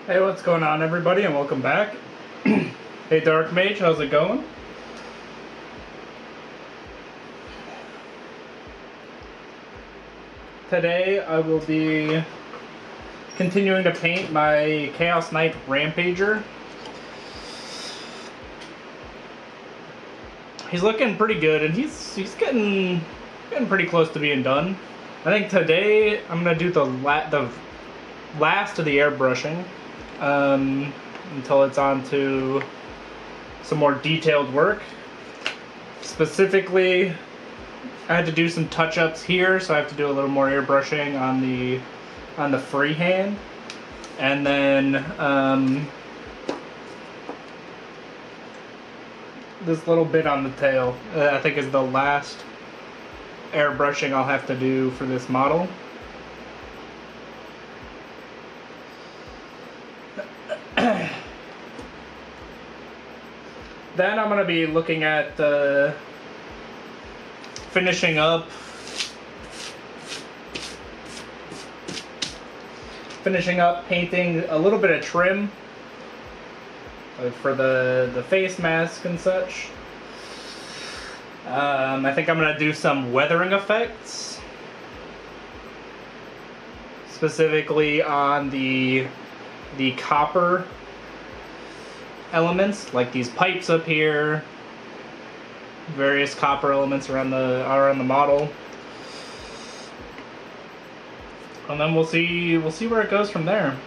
Hey, what's going on, everybody, and welcome back. Hey, Dark Mage, how's it going? Today, I will be continuing to paint my Chaos Knight Rampager. He's looking pretty good, and he's getting pretty close to being done. I think today I'm gonna do the last of the airbrushing until it's on to some more detailed work. Specifically, I had to do some touch-ups here, so I have to do a little more airbrushing on the freehand, and then this little bit on the tail, I think is the last airbrushing I'll have to do for this model. Then I'm going to be looking at finishing up painting a little bit of trim for the face mask and such. I think I'm going to do some weathering effects, specifically on the copper elements, like these pipes up here, various copper elements around the model, and then we'll see where it goes from there.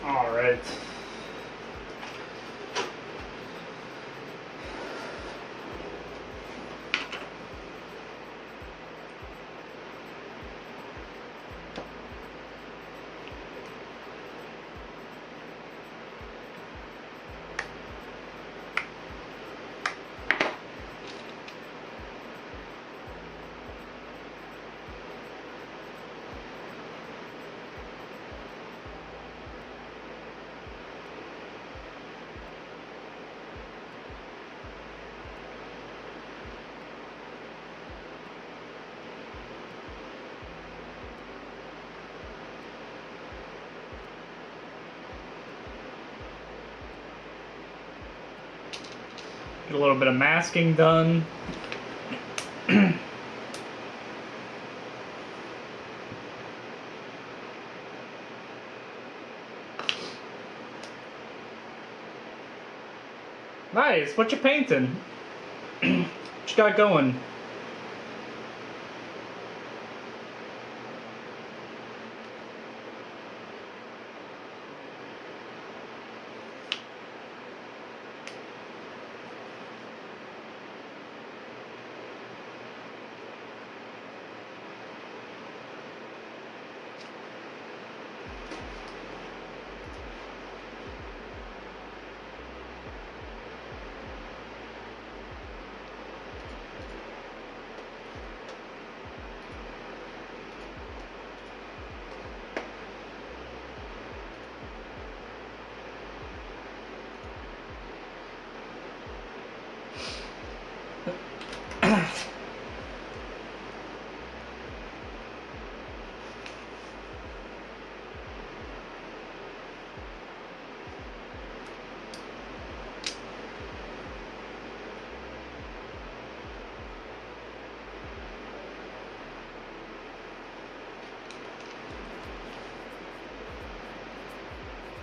All right. Get a little bit of masking done. Nice. What you painting? What you got going?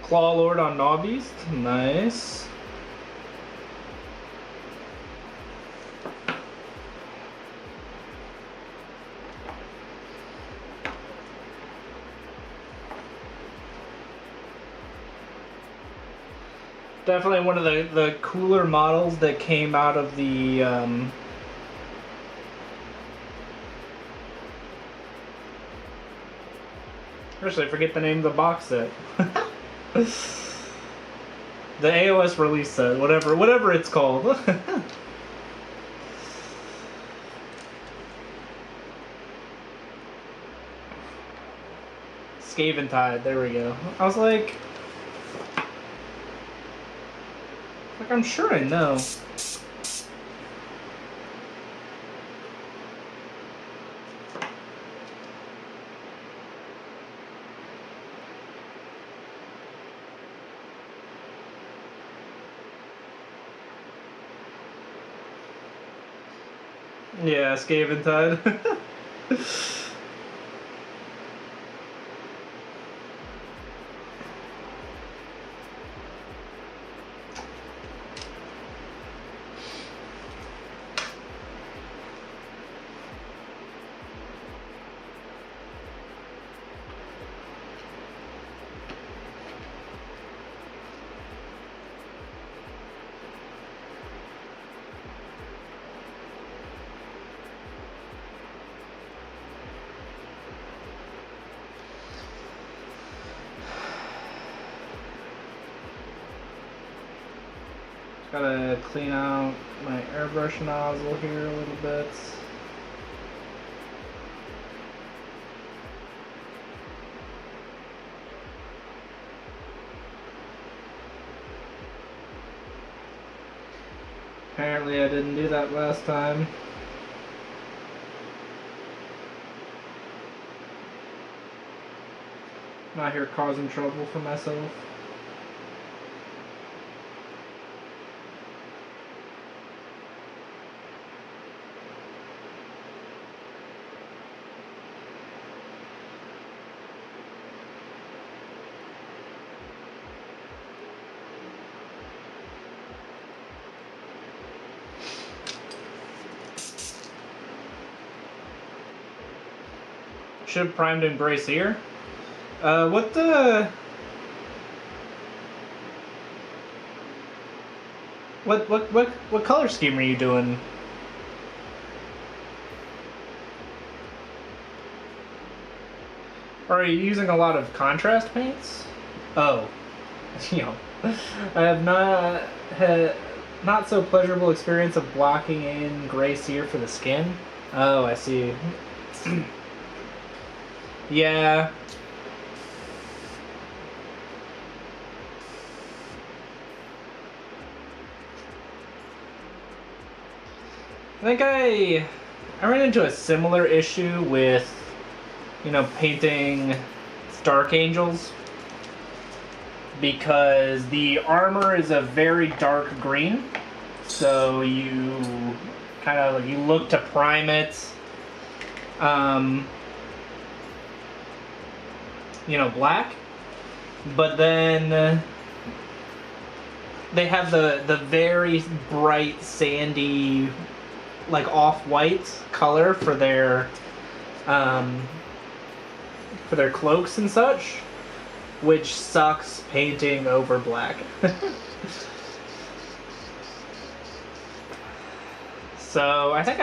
Claw Lord on Nobbeast. Nice. Definitely one of the cooler models that came out of the actually, I forget the name of the box set. The AOS release set, whatever it's called. Scaventide, there we go. I was like, I'm sure I know. Yeah, Scaventide. Gotta clean out my airbrush nozzle here a little bit. Apparently I didn't do that last time. Not here causing trouble for myself. Should have primed in Brazier. What color scheme are you doing? Are you using a lot of contrast paints? Oh, you know, I have not had not so pleasurable experience of blocking in gray sear for the skin. Oh, I see. Yeah. I think I ran into a similar issue with, you know, painting Dark Angels, because the armor is a very dark green, so you kind of you look to prime it, you know, black, but then they have the very bright sandy, like off-white color for their cloaks and such, which sucks painting over black. So I think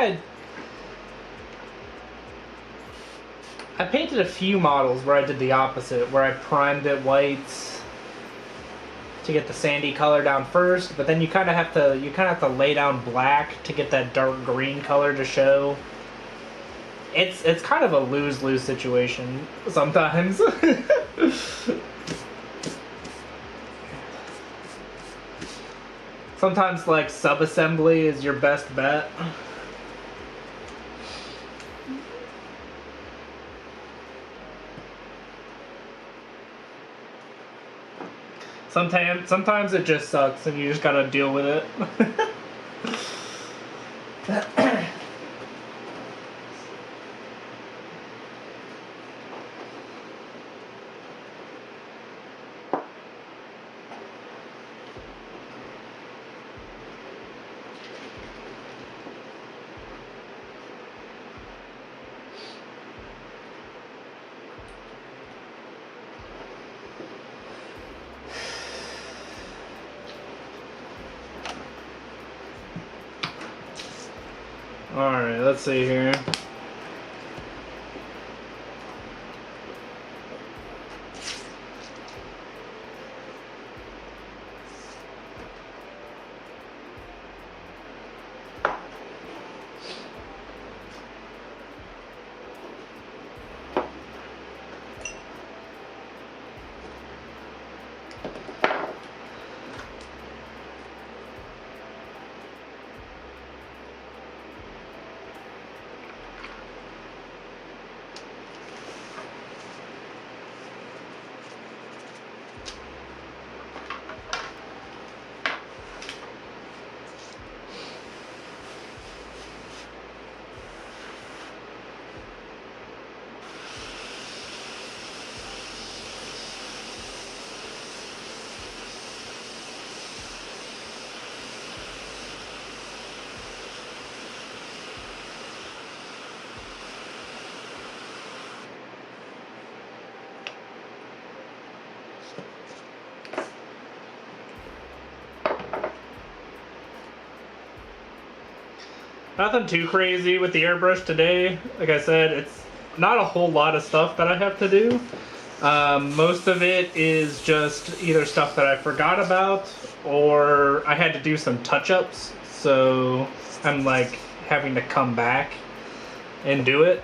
I painted a few models where I did the opposite, where I primed it white to get the sandy color down first, but then you kind of have to lay down black to get that dark green color to show. It's kind of a lose-lose situation sometimes. Sometimes like sub-assembly is your best bet. Sometimes it just sucks and you just gotta deal with it. Alright, let's see here. Nothing too crazy with the airbrush today. Like I said, it's not a whole lot of stuff that I have to do. Most of it is just either stuff that I forgot about or I had to do some touch-ups. So I'm like having to come back and do it.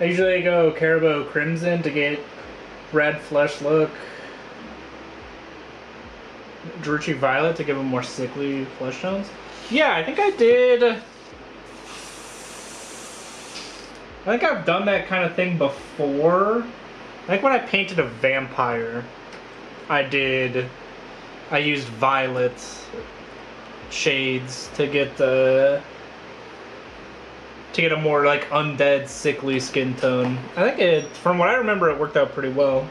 I usually go Caribou Crimson to get red flesh look. Druchii Violet to give them more sickly flesh tones. Yeah, I think I did. I think I've done that kind of thing before. I think when I painted a vampire, I used violet shades to get a more like undead, sickly skin tone. I think from what I remember, it worked out pretty well.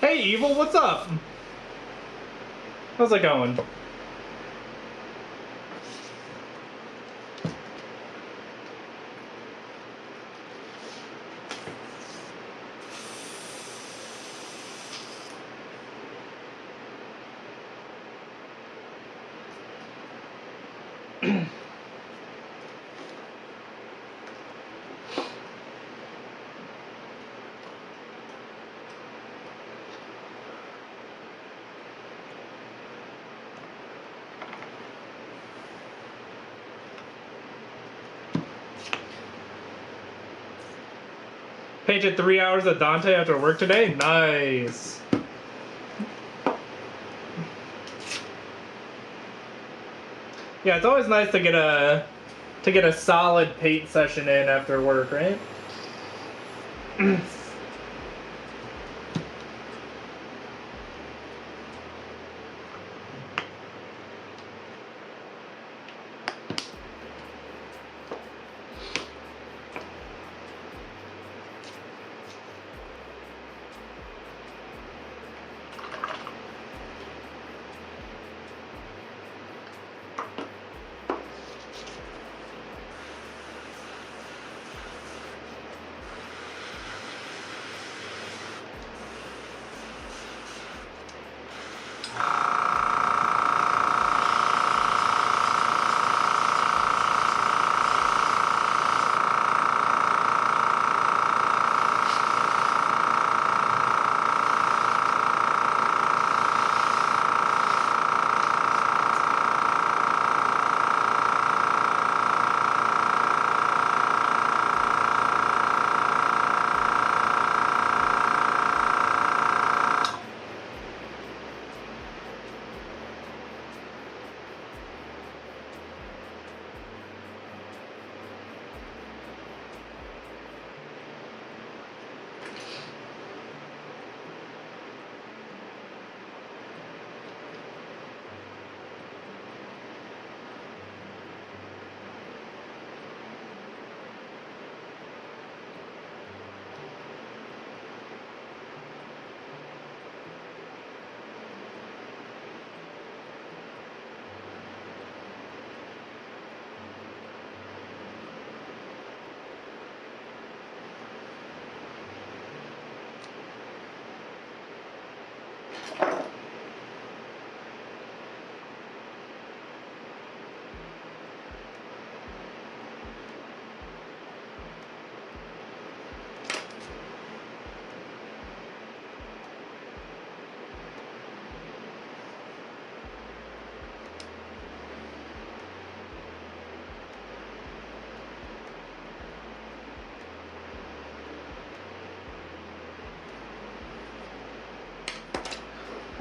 Hey, Evil, what's up? How's it going? Paige at 3 hours of Dante after work today? Nice. Yeah, it's always nice to get a solid Pate session in after work, right?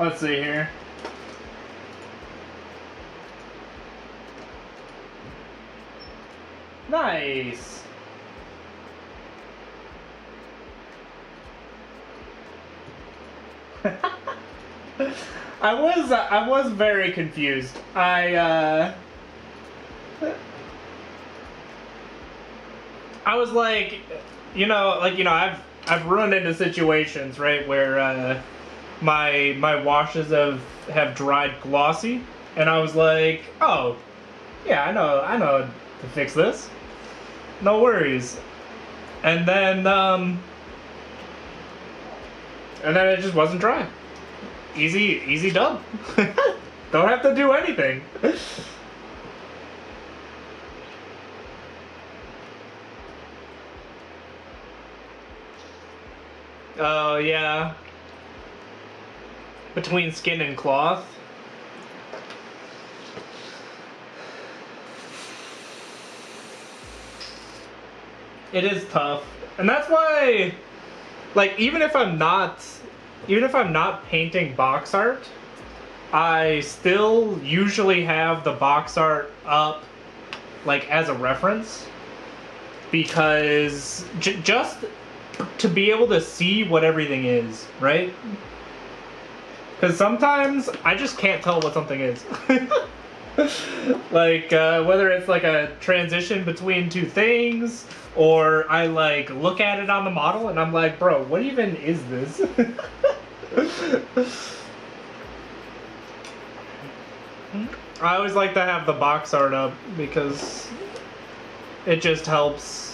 Let's see here. Nice. I was very confused. I was like, I've run into situations, right, where my washes have dried glossy, and I was like, oh, yeah, I know to fix this. No worries. And then it just wasn't dry. Easy dub. Don't have to do anything. Oh, yeah. Between skin and cloth. It is tough. And that's why, like, even if I'm not painting box art, I still usually have the box art up, like, as a reference. Because just to be able to see what everything is, right? Because sometimes I just can't tell what something is. Like, whether it's like a transition between two things, or I like look at it on the model and I'm like, bro, what even is this? I always like to have the box art up because it just helps.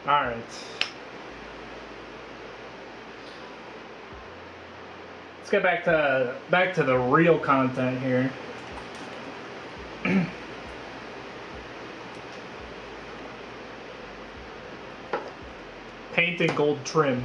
All right. Let's get back to the real content here. Paint and gold trim.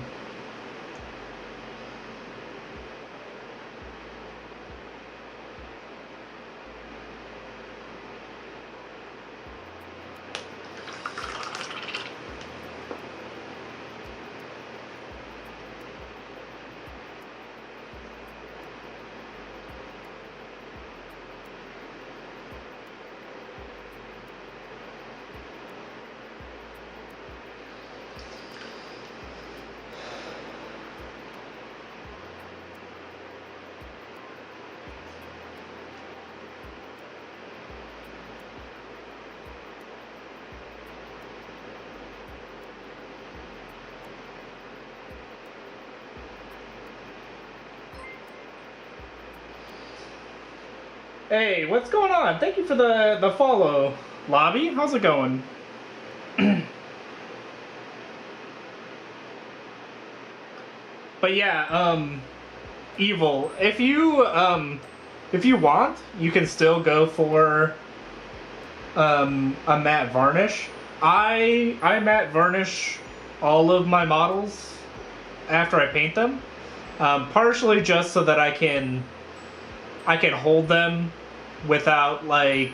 Hey, what's going on? Thank you for the follow, Lobby. How's it going? But yeah, Evil. If you want, you can still go for a matte varnish. I matte varnish all of my models after I paint them, partially just so that I can hold them without, like,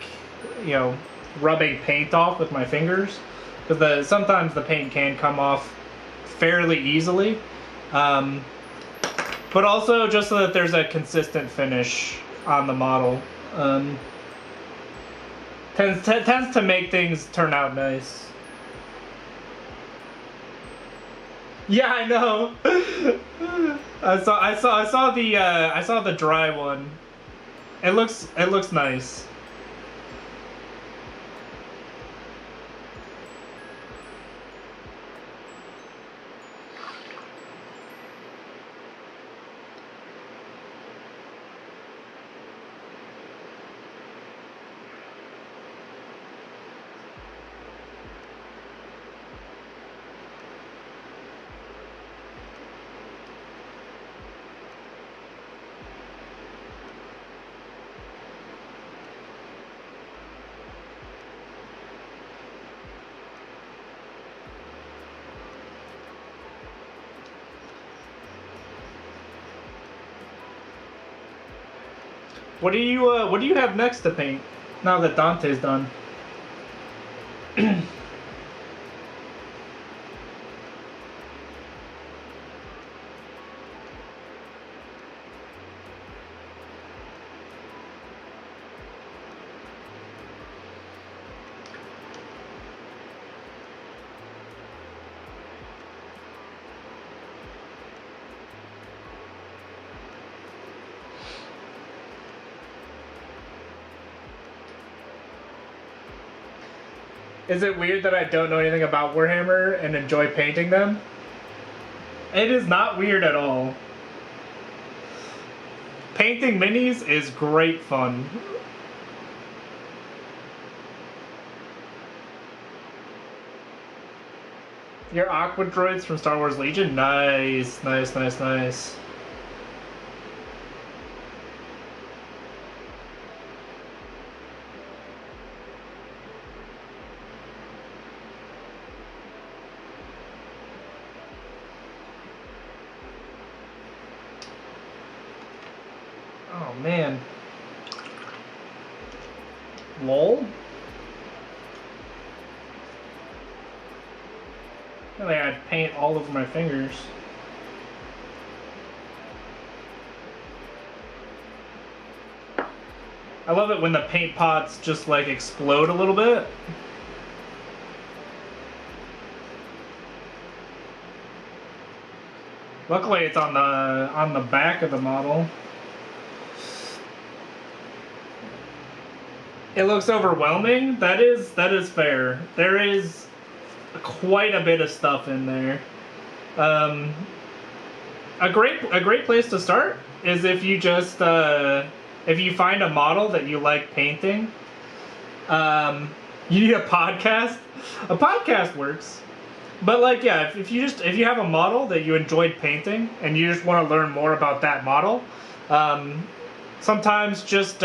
you know, rubbing paint off with my fingers, because sometimes the paint can come off fairly easily, but also just so that there's a consistent finish on the model. Tends to make things turn out nice. Yeah, I know. I saw the dry one. It looks nice. What do you have next to paint now that Dante's done? Is it weird that I don't know anything about Warhammer and enjoy painting them? It is not weird at all. Painting minis is great fun. Your Aqua droids from Star Wars Legion? Nice, nice, nice, nice. Oh man. Lol. Really, I had paint all over my fingers. I love it when the paint pots just like explode a little bit. Luckily, it's on the back of the model. It looks overwhelming. That is fair. There is quite a bit of stuff in there. A great place to start is if you just if you find a model that you like painting. You need a podcast. A podcast works. But like, yeah, if you have a model that you enjoyed painting and you just want to learn more about that model, sometimes just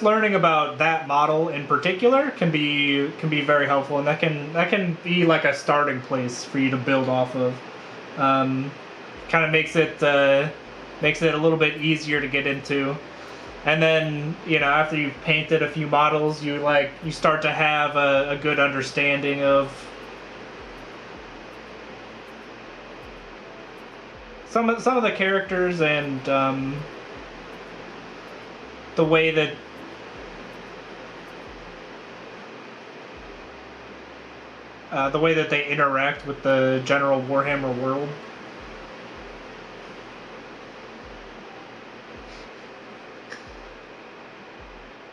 learning about that model in particular can be very helpful, and that can be like a starting place for you to build off of. Kind of makes it a little bit easier to get into. And then, you know, after you've painted a few models, you start to have a good understanding of some of the characters and the way that they interact with the general Warhammer world.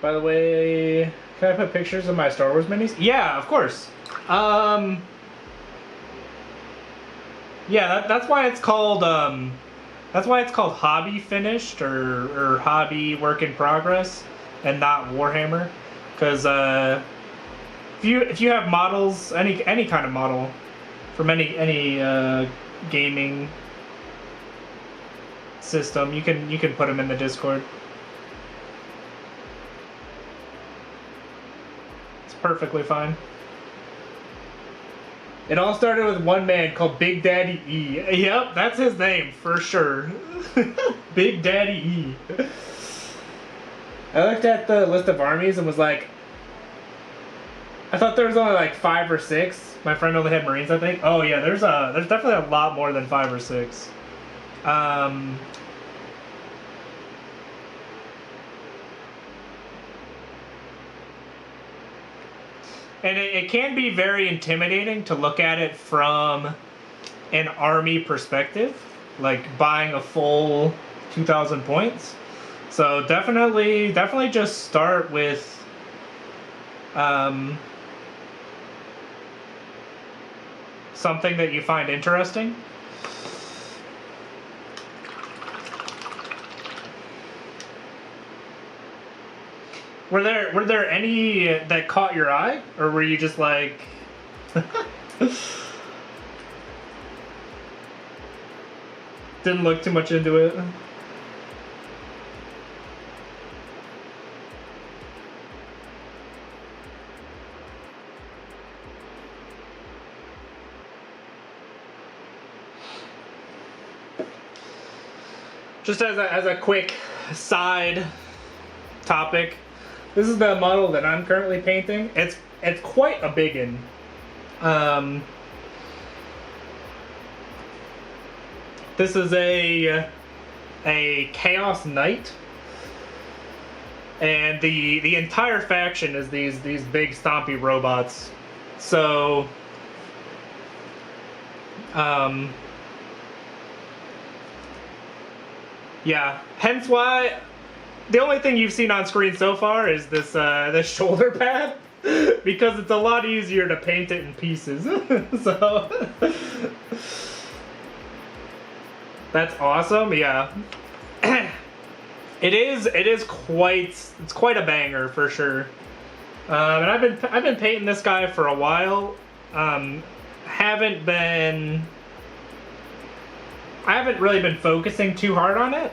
By the way, can I put pictures of my Star Wars minis? Yeah, of course. Yeah, that's why it's called hobby finished or hobby work in progress, and not Warhammer, because if you have models, any kind of model from any gaming system, you can put them in the Discord. Perfectly fine. It all started with one man called Big Daddy E. Yep, that's his name for sure. Big Daddy E. I looked at the list of armies and was like, I thought there was only like 5 or 6. My friend only had Marines, I think. Oh yeah, there's definitely a lot more than 5 or 6. And it can be very intimidating to look at it from an army perspective, like buying a full 2,000 points. So definitely just start with something that you find interesting. Were there any that caught your eye, or were you just like didn't look too much into it? Just as a quick side topic, this is the model that I'm currently painting. It's quite a biggin. This is a Chaos Knight, and the entire faction is these big stompy robots. So yeah, hence why the only thing you've seen on screen so far is this shoulder pad, because it's a lot easier to paint it in pieces. So that's awesome. Yeah, it's quite a banger for sure. And I've been painting this guy for a while. I haven't really been focusing too hard on it.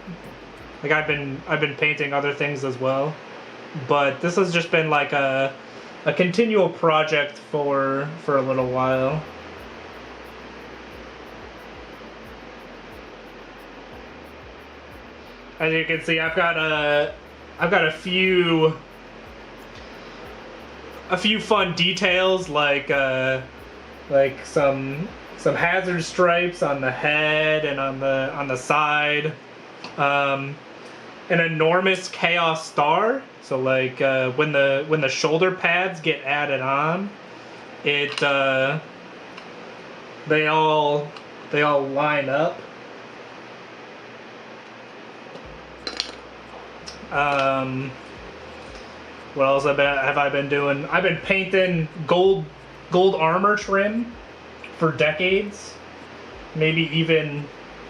Like I've been painting other things as well, but this has just been like a continual project for a little while. As you can see, I've got a few fun details like some hazard stripes on the head and on the side. An enormous Chaos Star. So like when the shoulder pads get added on, it they all line up. What else have I been doing? I've been painting gold armor trim for decades, maybe even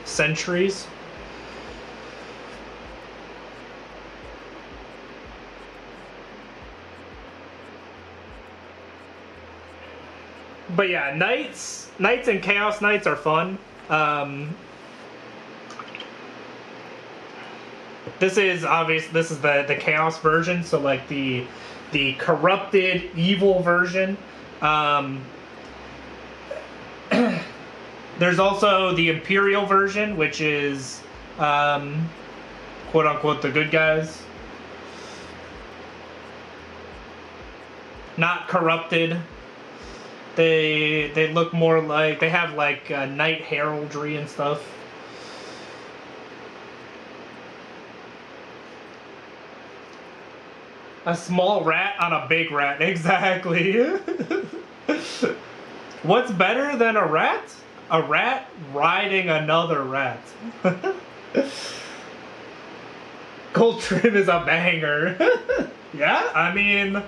centuries. But yeah, Knights and Chaos Knights are fun. This is the Chaos version, so like the corrupted evil version. There's also the Imperial version, which is quote unquote the good guys. Not corrupted. They look more like, they have like knight heraldry and stuff. A small rat on a big rat, exactly. What's better than a rat? A rat riding another rat. Gold trim is a banger. Yeah, I mean,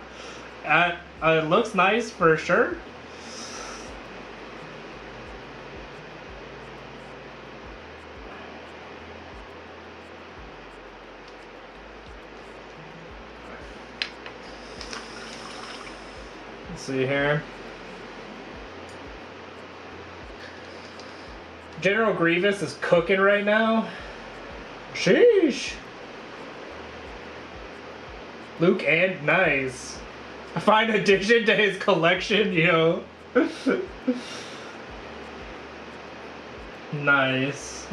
it looks nice for sure. Let's see here. General Grievous is cooking right now. Sheesh. Luke and nice. I find addiction to his collection, yo. Nice.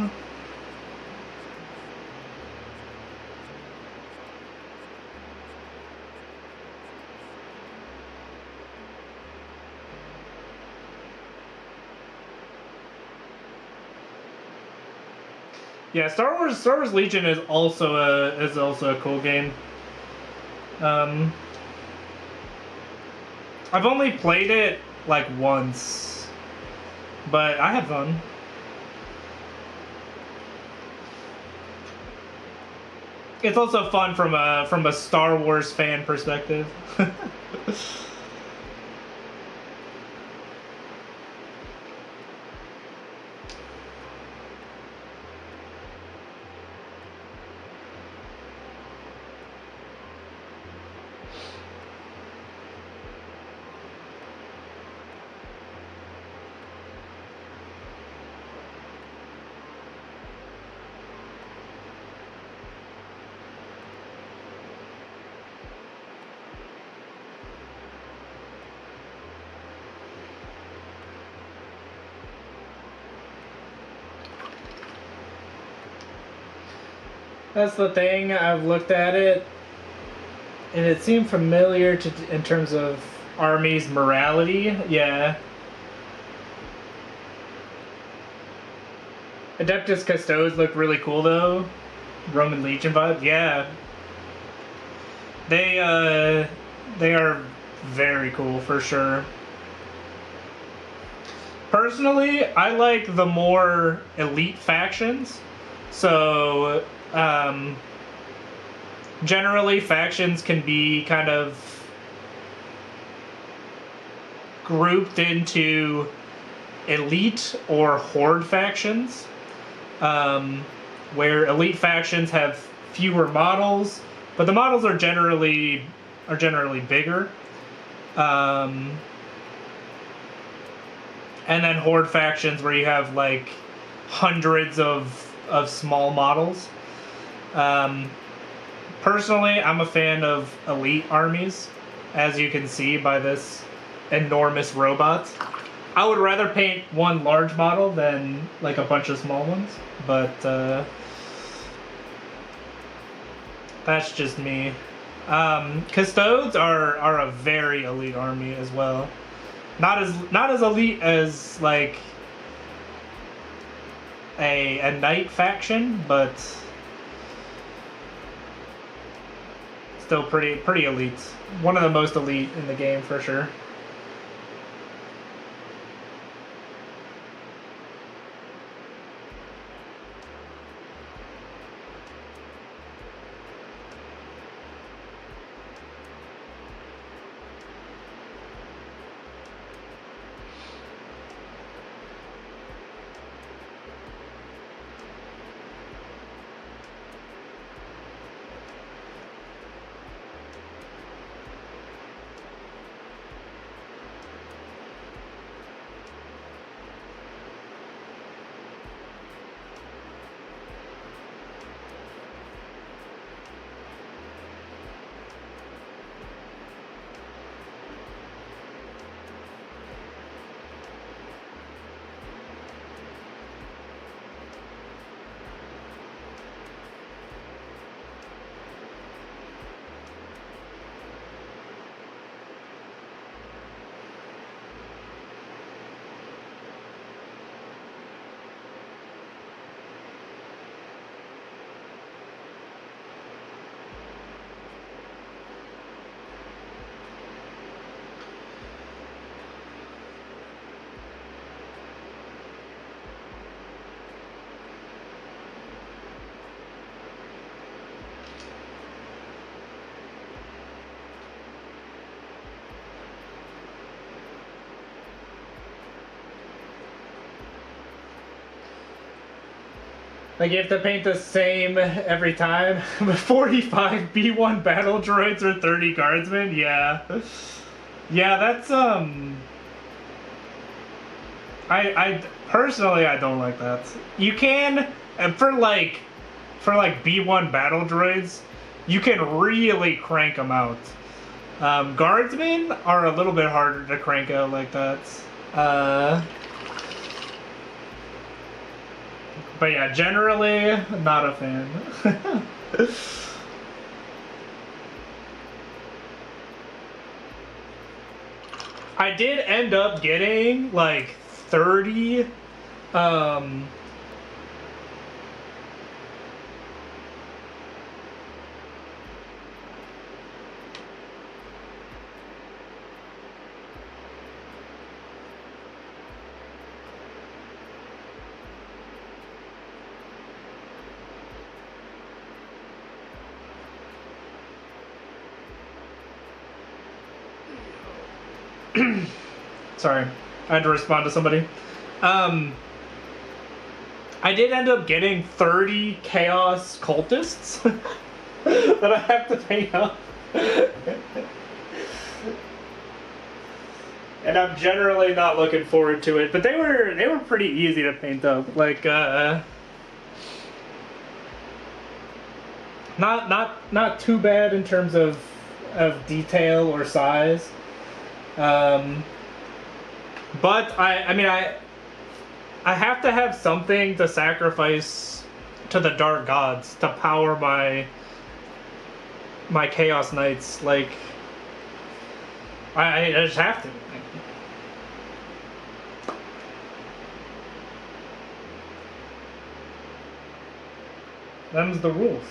Yeah, Star Wars Legion is also a cool game. I've only played it like once, but I had fun. It's also fun from a Star Wars fan perspective. That's the thing. I've looked at it, and it seemed familiar in terms of Army's morality. Yeah. Adeptus Custodes look really cool though. Roman Legion vibe. Yeah. They are very cool for sure. Personally, I like the more elite factions. So generally factions can be kind of grouped into elite or horde factions, where elite factions have fewer models, but the models are generally bigger, and then horde factions where you have like hundreds of small models. Personally, I'm a fan of elite armies, as you can see by this enormous robot. I would rather paint one large model than like a bunch of small ones, but That's just me. Custodes are a very elite army as well. Not as elite as like a knight faction, but still pretty elite. One of the most elite in the game for sure. Like, you have to paint the same every time. 45 B1 battle droids or 30 guardsmen? Yeah. Yeah, that's, I personally, I don't like that. You can, for like B1 battle droids, you can really crank them out. Guardsmen are a little bit harder to crank out like that. But yeah, generally, not a fan. I did end up getting like 30 sorry, I had to respond to somebody. I did end up getting 30 Chaos Cultists that I have to paint up. And I'm generally not looking forward to it, but they were pretty easy to paint up. Like, not too bad in terms of detail or size. But I have to have something to sacrifice to the Dark Gods to power my Chaos Knights. Like, I just have to. Them's the rules.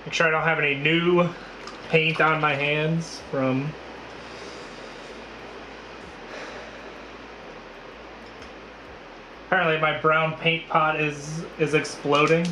Make sure I don't have any new paint on my hands from... Apparently my brown paint pot is exploding.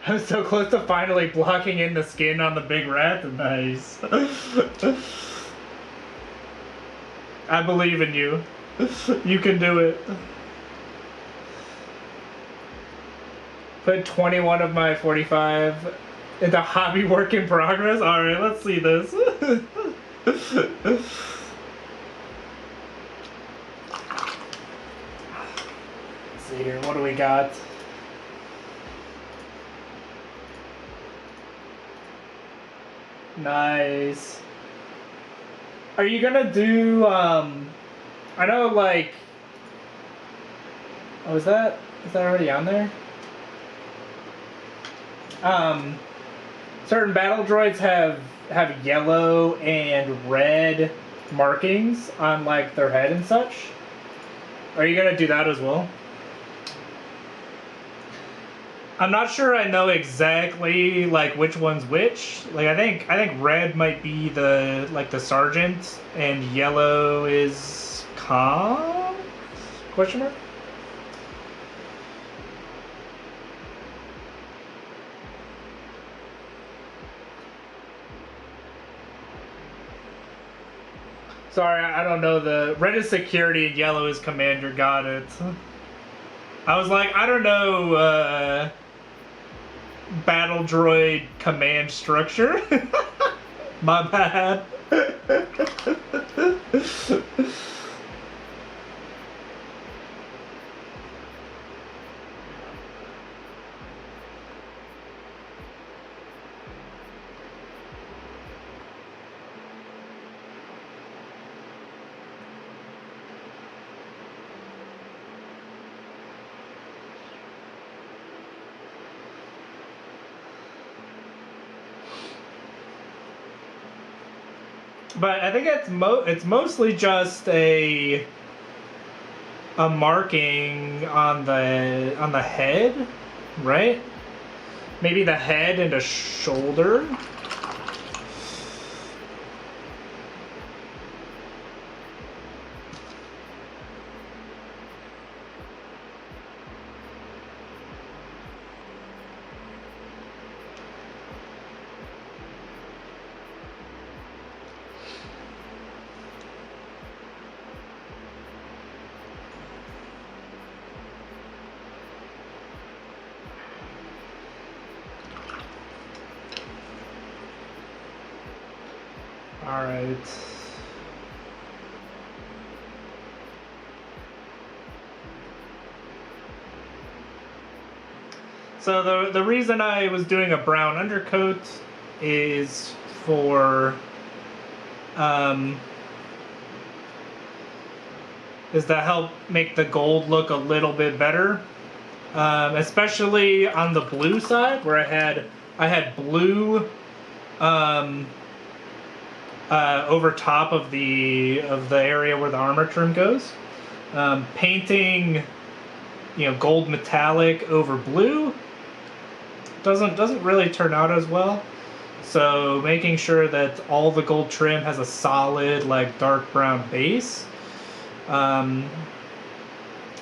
I'm so close to finally blocking in the skin on the big rat. Nice. I believe in you. You can do it. Put 21 of my 45 into hobby work in progress. Alright, let's see this. Let's see here, what do we got? Nice. Are you gonna do, I know, like, oh, is that already on there? Certain battle droids have yellow and red markings on, like, their head and such. Are you gonna do that as well? I'm not sure I know exactly, like, which one's which. Like, I think red might be the, like, the sergeant, and yellow is Khan? Question mark? Sorry, I don't know. The red is security and yellow is commander. Got it. I was like, I don't know, battle droid command structure. My bad. But I think it's mostly just a marking on the head, right? Maybe the head and a shoulder. All right. So the reason I was doing a brown undercoat is for is to help make the gold look a little bit better, especially on the blue side where I had blue over top of the area where the armor trim goes. Painting, gold metallic over blue doesn't really turn out as well. So making sure that all the gold trim has a solid, like, dark brown base can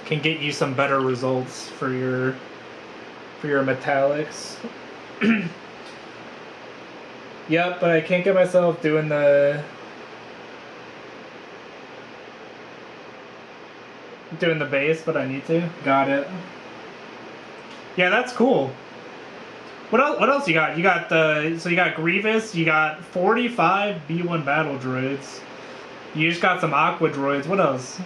get you some better results for your metallics. Yep, but I can't get myself doing the base, but I need to. Got it. Yeah, that's cool. What else you got? You got so you got Grievous, you got 45 B1 battle droids. You just got some Aqua droids. What else?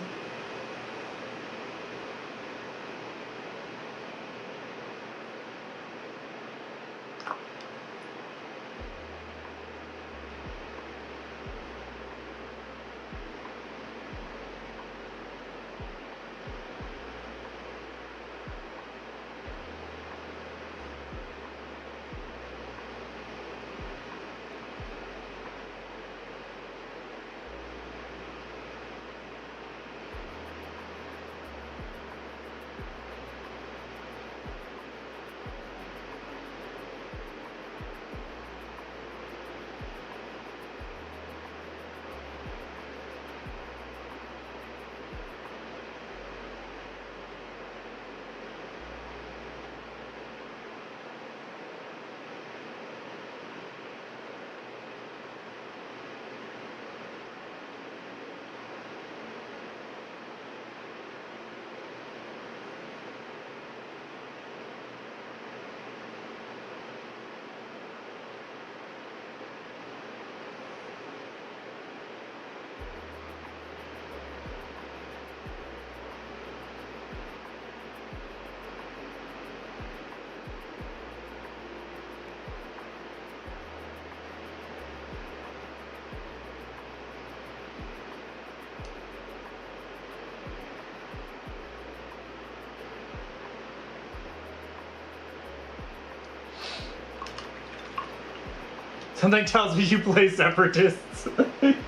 Something tells me you play Separatists.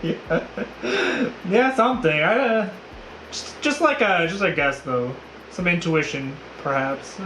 Yeah. Yeah, something. Just a guess though. Some intuition, perhaps.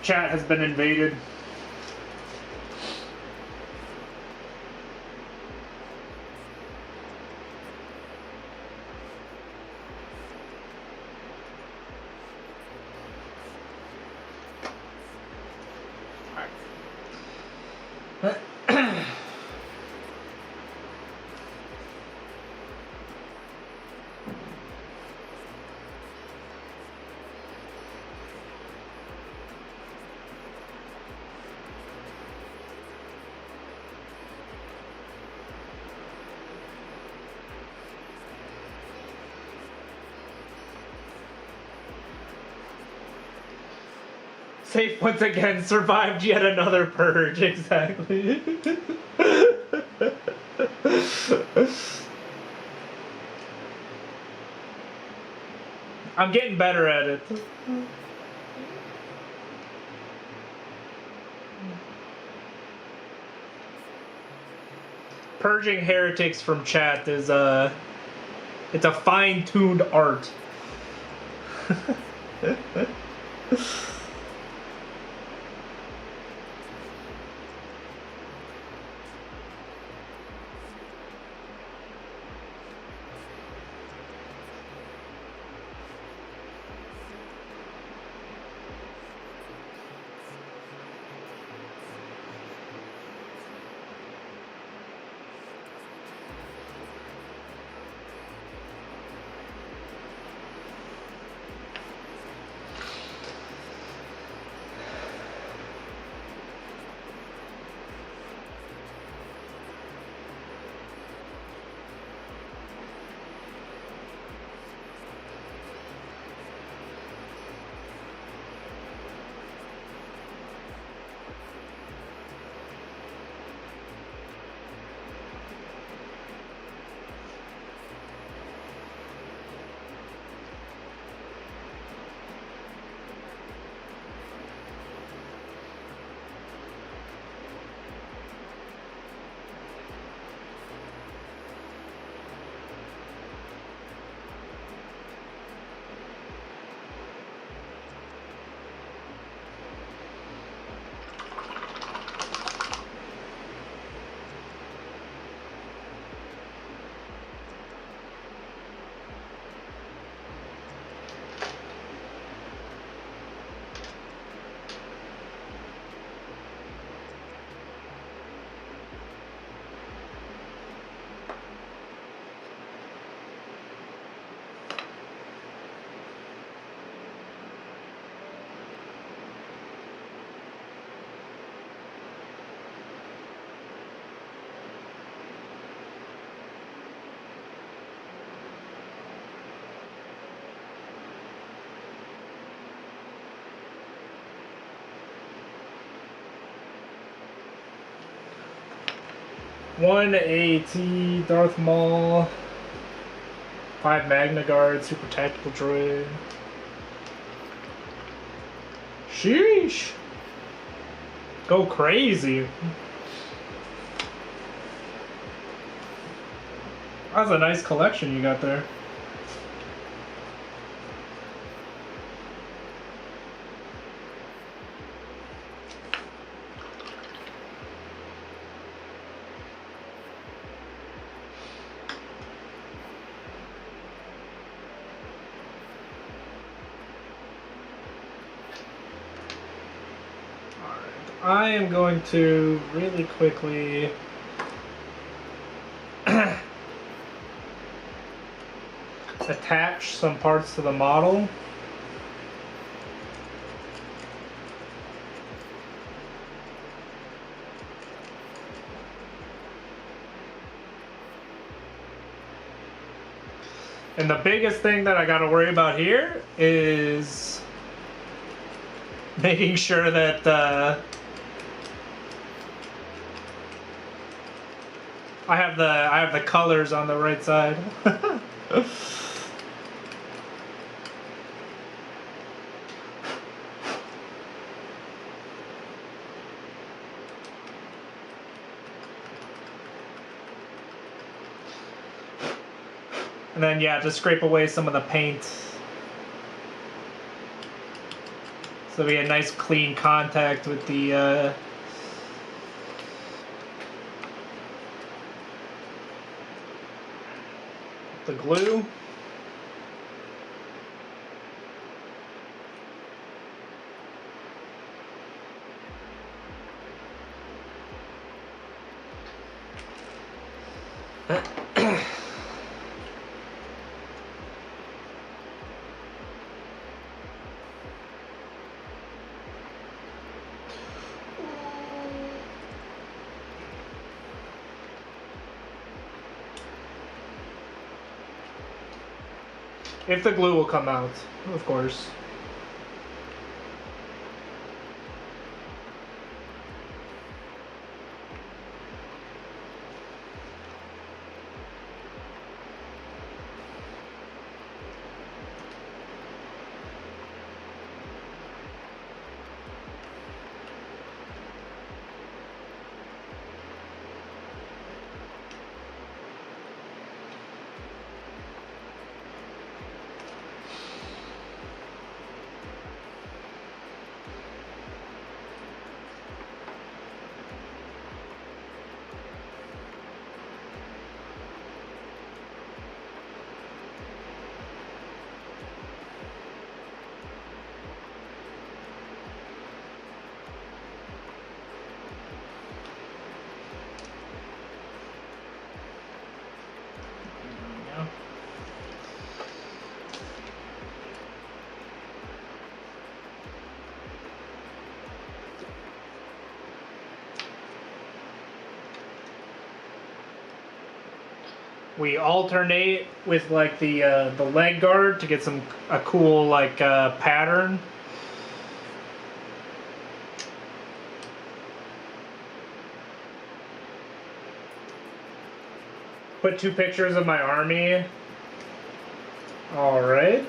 Chat has been invaded. Safe once again, survived yet another purge, exactly. I'm getting better at it. Purging heretics from chat is it's a fine-tuned art. 1 AT, Darth Maul, 5 Magna Guard, Super Tactical Droid. Sheesh! Go crazy! That's a nice collection you got there. I am going to really quickly attach some parts to the model. And the biggest thing that I got to worry about here is making sure that I have the colors on the right side. And then yeah, just scrape away some of the paint. So we get a nice clean contact with the glue. If the glue will come out, of course. We alternate with like the leg guard to get a cool like pattern. Put 2 pictures of my army. All right.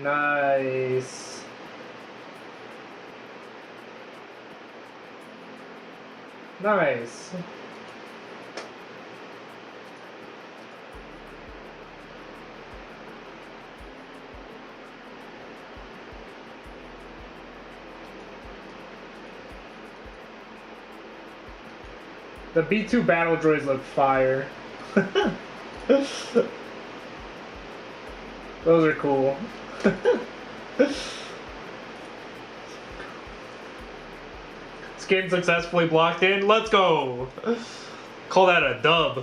Nice. Nice. The B2 battle droids look fire. Those are cool. Skin successfully blocked in. Let's go. Call that a dub.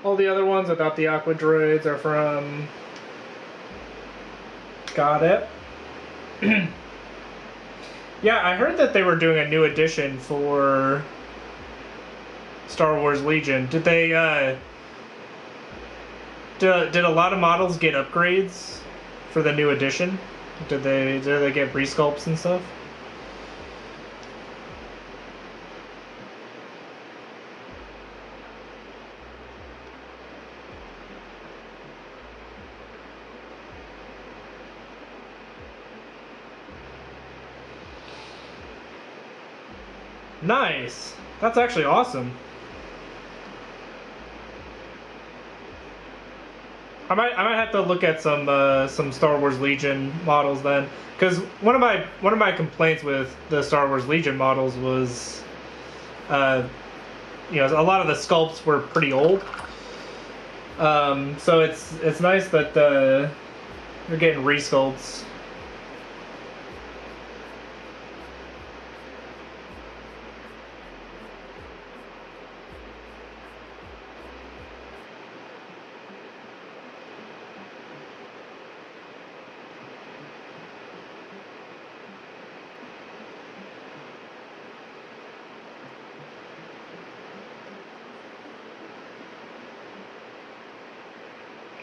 All the other ones without the Aqua Droids are from... Got it. Yeah, I heard that they were doing a new edition for Star Wars Legion. Did they, did a lot of models get upgrades for the new edition? Did they get resculpts and stuff? Nice. That's actually awesome. I might have to look at some Star Wars Legion models then, because one of my complaints with the Star Wars Legion models was, you know, a lot of the sculpts were pretty old. So it's nice that they're getting resculpts.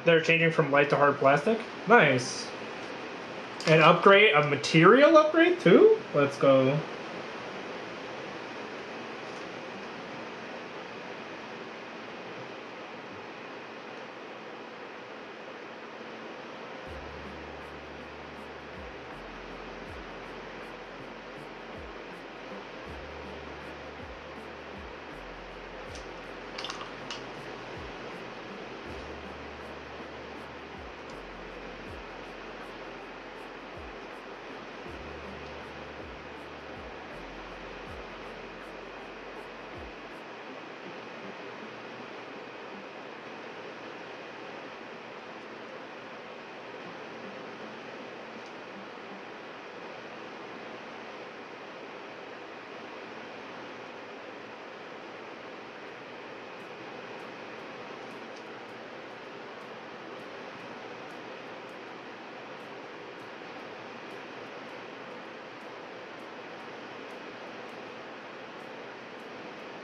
They're changing from light to hard plastic? Nice. An upgrade, a material upgrade too? Let's go.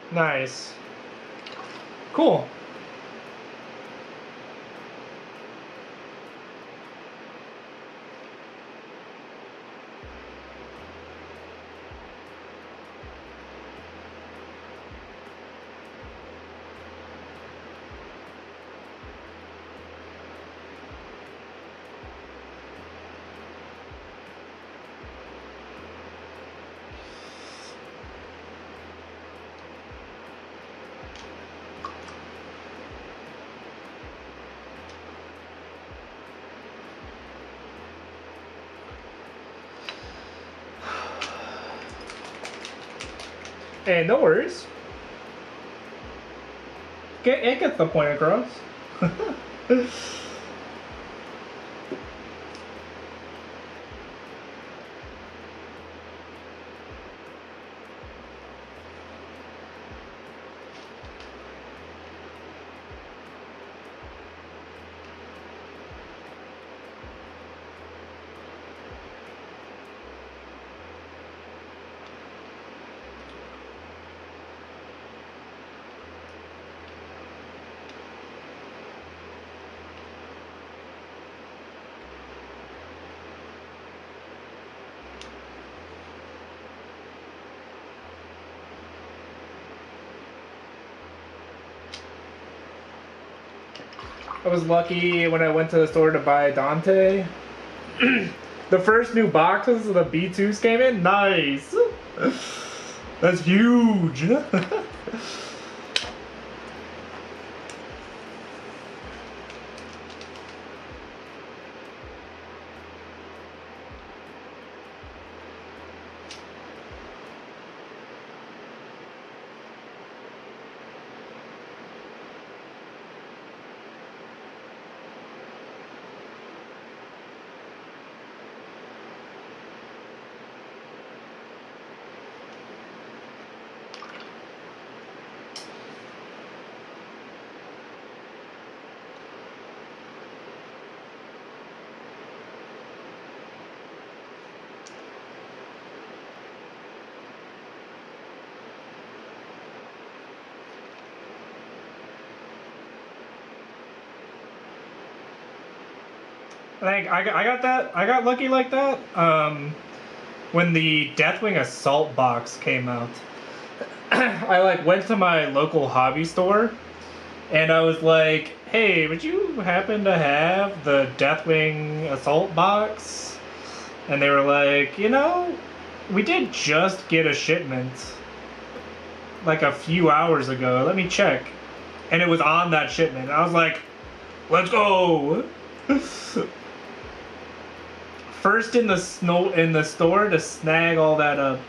Nice. Cool. Hey, no worries. It gets the point across. I was lucky when I went to the store to buy Dante. The first new boxes of the B2s came in. Nice. That's huge. I got that. I got lucky like that. When the Deathwing Assault box came out, I like went to my local hobby store, and I was like, "Hey, would you happen to have the Deathwing Assault box?" And they were like, "You know, we did just get a shipment like a few hours ago. Let me check." And it was on that shipment. I was like, "Let's go!" First in the store to snag all that up.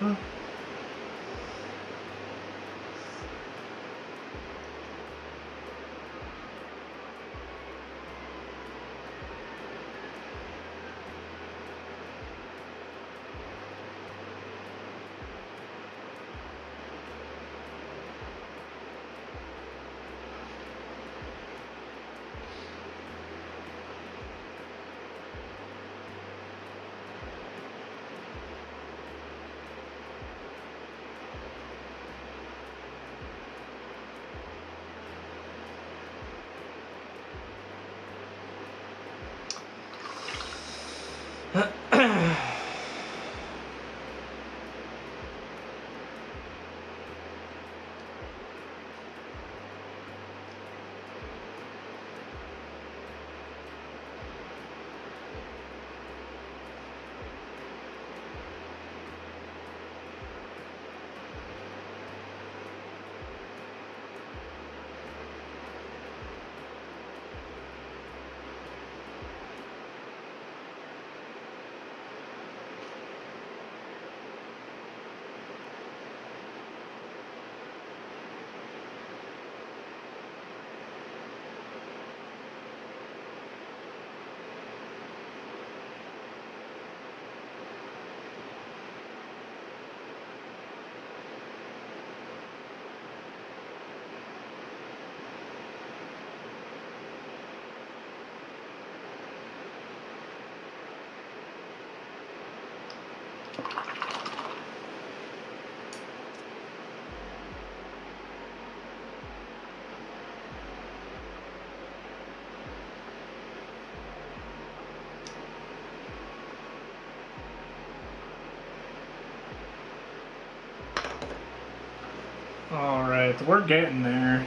Alright, we're getting there.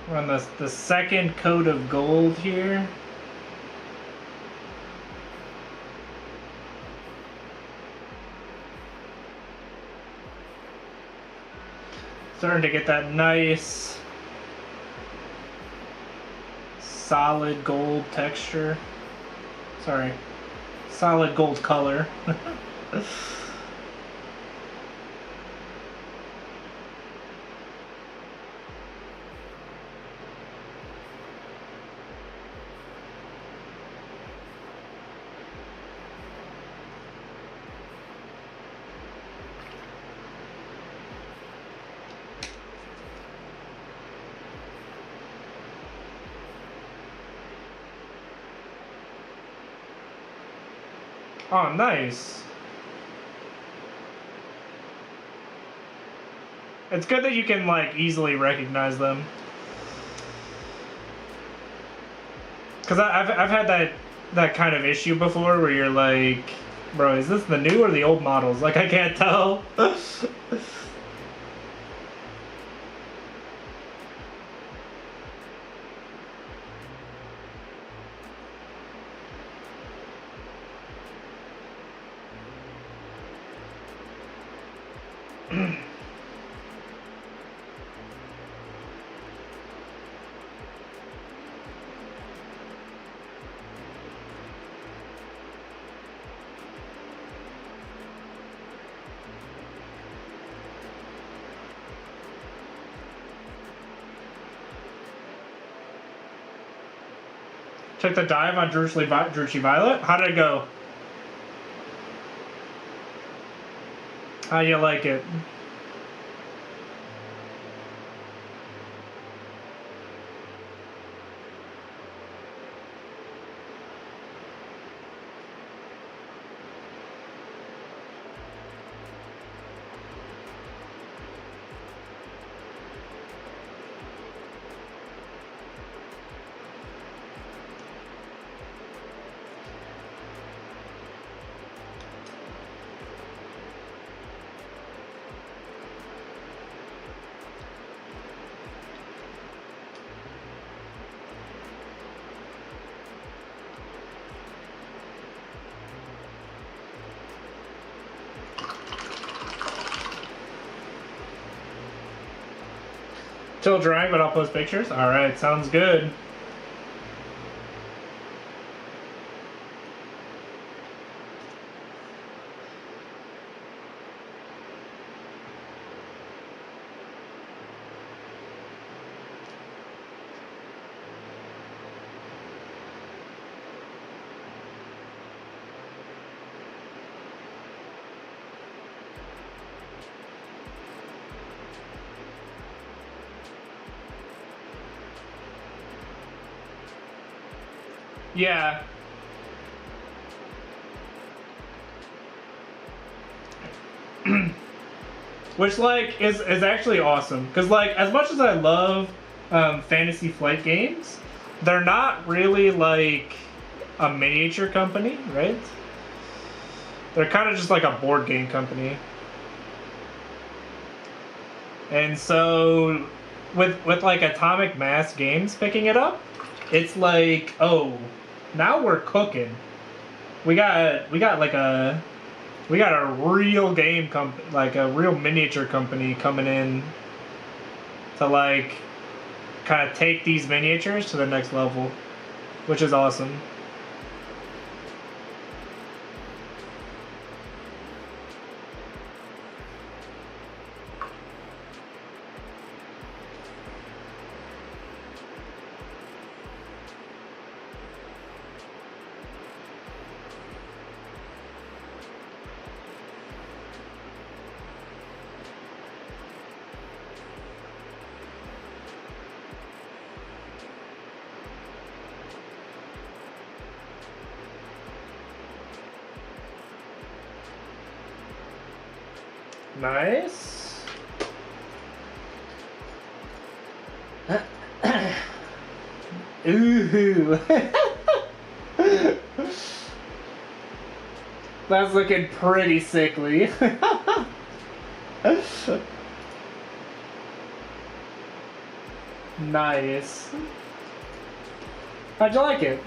We're on the second coat of gold here. Starting to get that nice solid gold texture. Sorry, solid gold color. Oh, nice. It's good that you can, like, easily recognize them. Because I've had that kind of issue before where you're like, bro, is this the new or the old models? Like, I can't tell. Took the dive on Druchii Violet. How did it go? How you like it? Still drawing, but I'll post pictures? Alright, sounds good. Yeah. Which, like, is actually awesome. Because, like, as much as I love Fantasy Flight games, they're not really, like, a miniature company, right? They're kind of just like a board game company. And so, with like Atomic Mass Games picking it up, it's like, oh, now we're cooking. We got a real game like a real miniature company coming in to like kind of take these miniatures to the next level, which is awesome. Nice. Ooh. That's looking pretty sickly. Nice. How'd you like it?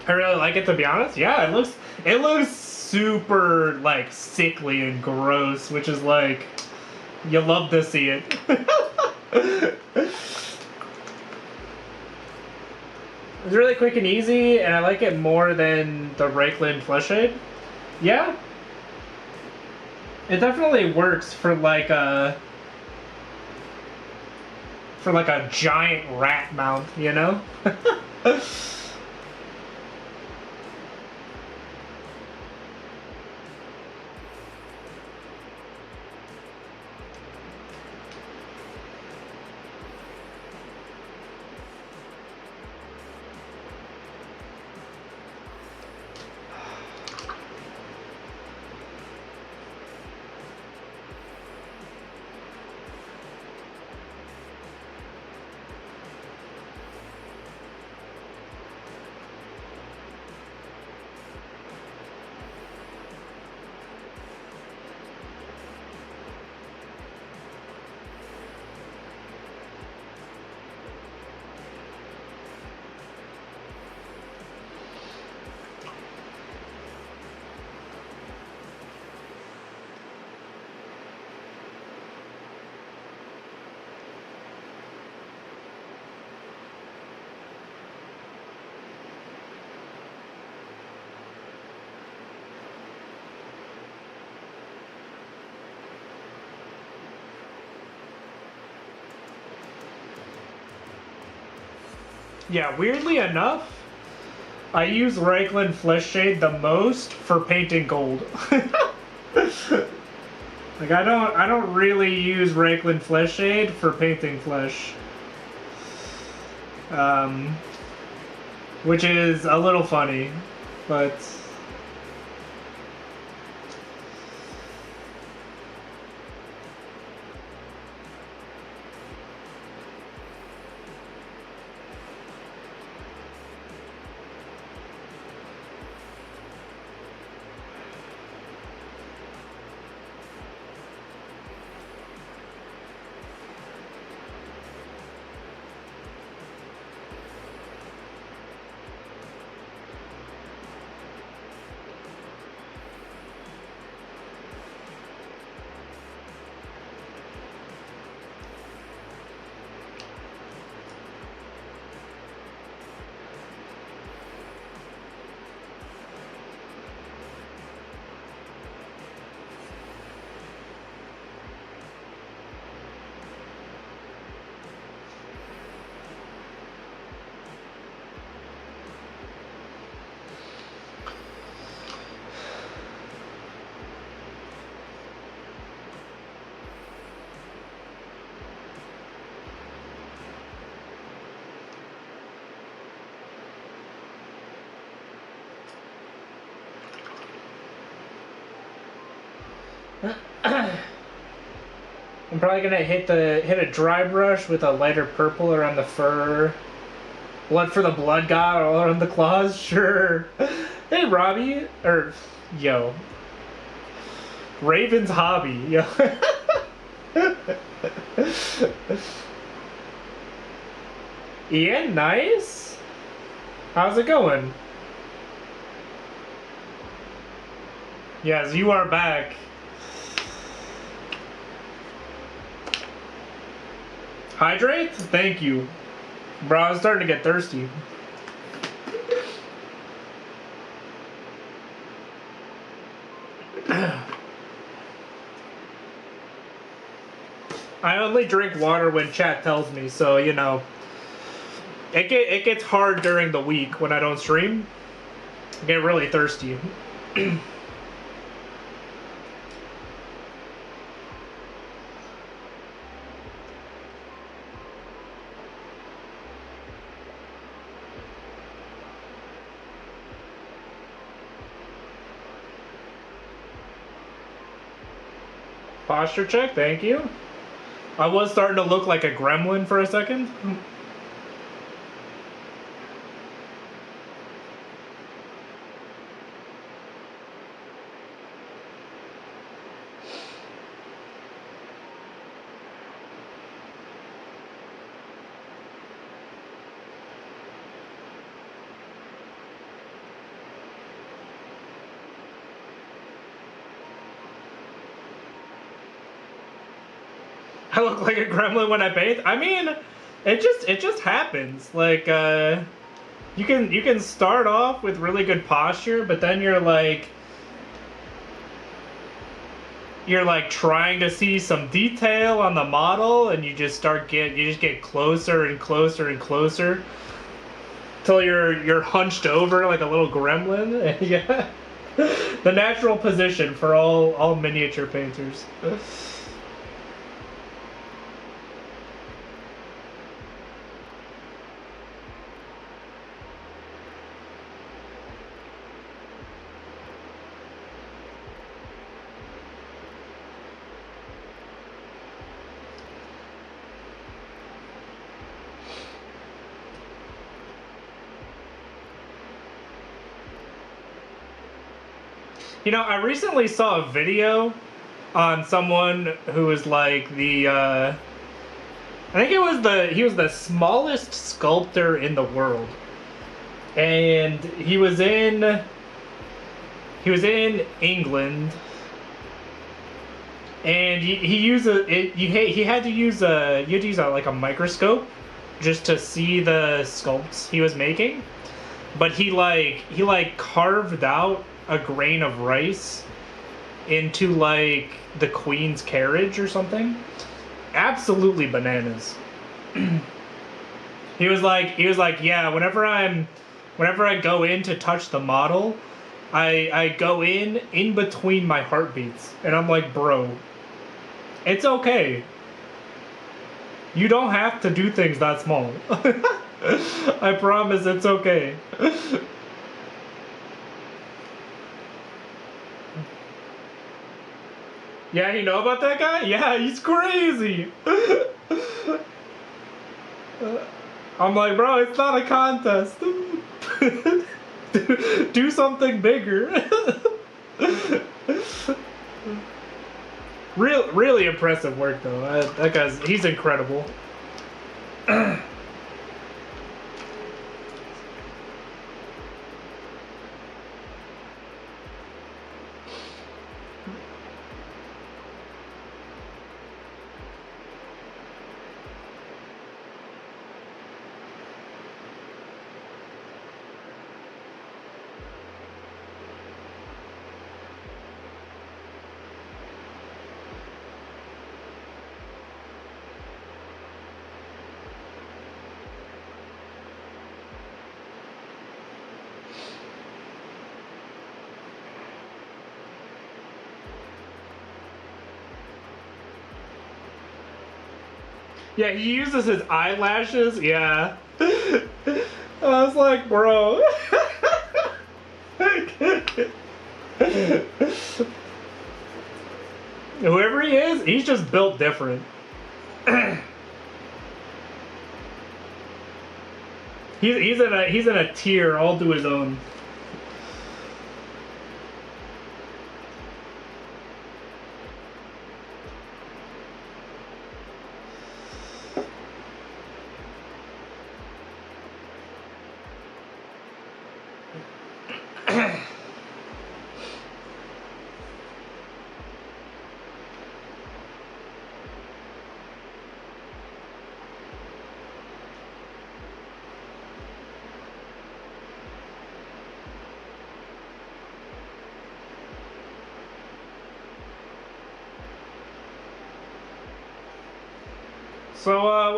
I really like it, to be honest. Yeah, it looks super like sickly and gross, which is like you love to see it. It's really quick and easy, and I like it more than the Reichland Fleshshade. Yeah, it definitely works for like a giant rat mount, you know. Yeah, weirdly enough, I use Reichland Fleshshade the most for painting gold. Like I don't really use Raiklen Flesh Shade for painting flesh. Which is a little funny, but I'm probably gonna hit a dry brush with a lighter purple around the fur. Blood for the blood god all around the claws? Sure. Hey Robbie. Yo. Raven's hobby. Yo. Ian, nice? How's it going? Yes, you are back. Hydrate? Thank you. Bro, I was starting to get thirsty. I only drink water when chat tells me, so, you know. It gets hard during the week when I don't stream. I get really thirsty. Posture check, thank you. I was starting to look like a gremlin for a second. I look like a gremlin when I bathe. I mean, it just happens. Like you can start off with really good posture, but then you're like trying to see some detail on the model, and you just get closer and closer and closer till you're hunched over like a little gremlin. Yeah, the natural position for all miniature painters. You know, I recently saw a video on someone who was like I think he was the smallest sculptor in the world. And he was in England. And you had to use like a microscope just to see the sculpts he was making. But he carved out a grain of rice into like the Queen's carriage or something. Absolutely bananas. He was like, yeah, whenever I go in to touch the model, I go in between my heartbeats. And I'm like, bro, It's okay. You don't have to do things that small. I promise it's okay. Yeah, you know about that guy? Yeah, he's crazy. I'm like, bro, it's not a contest. Do something bigger. Really impressive work though. That he's incredible. Yeah, he uses his eyelashes. Yeah. I was like, bro. Whoever he is, he's just built different. he's in a tier all to his own.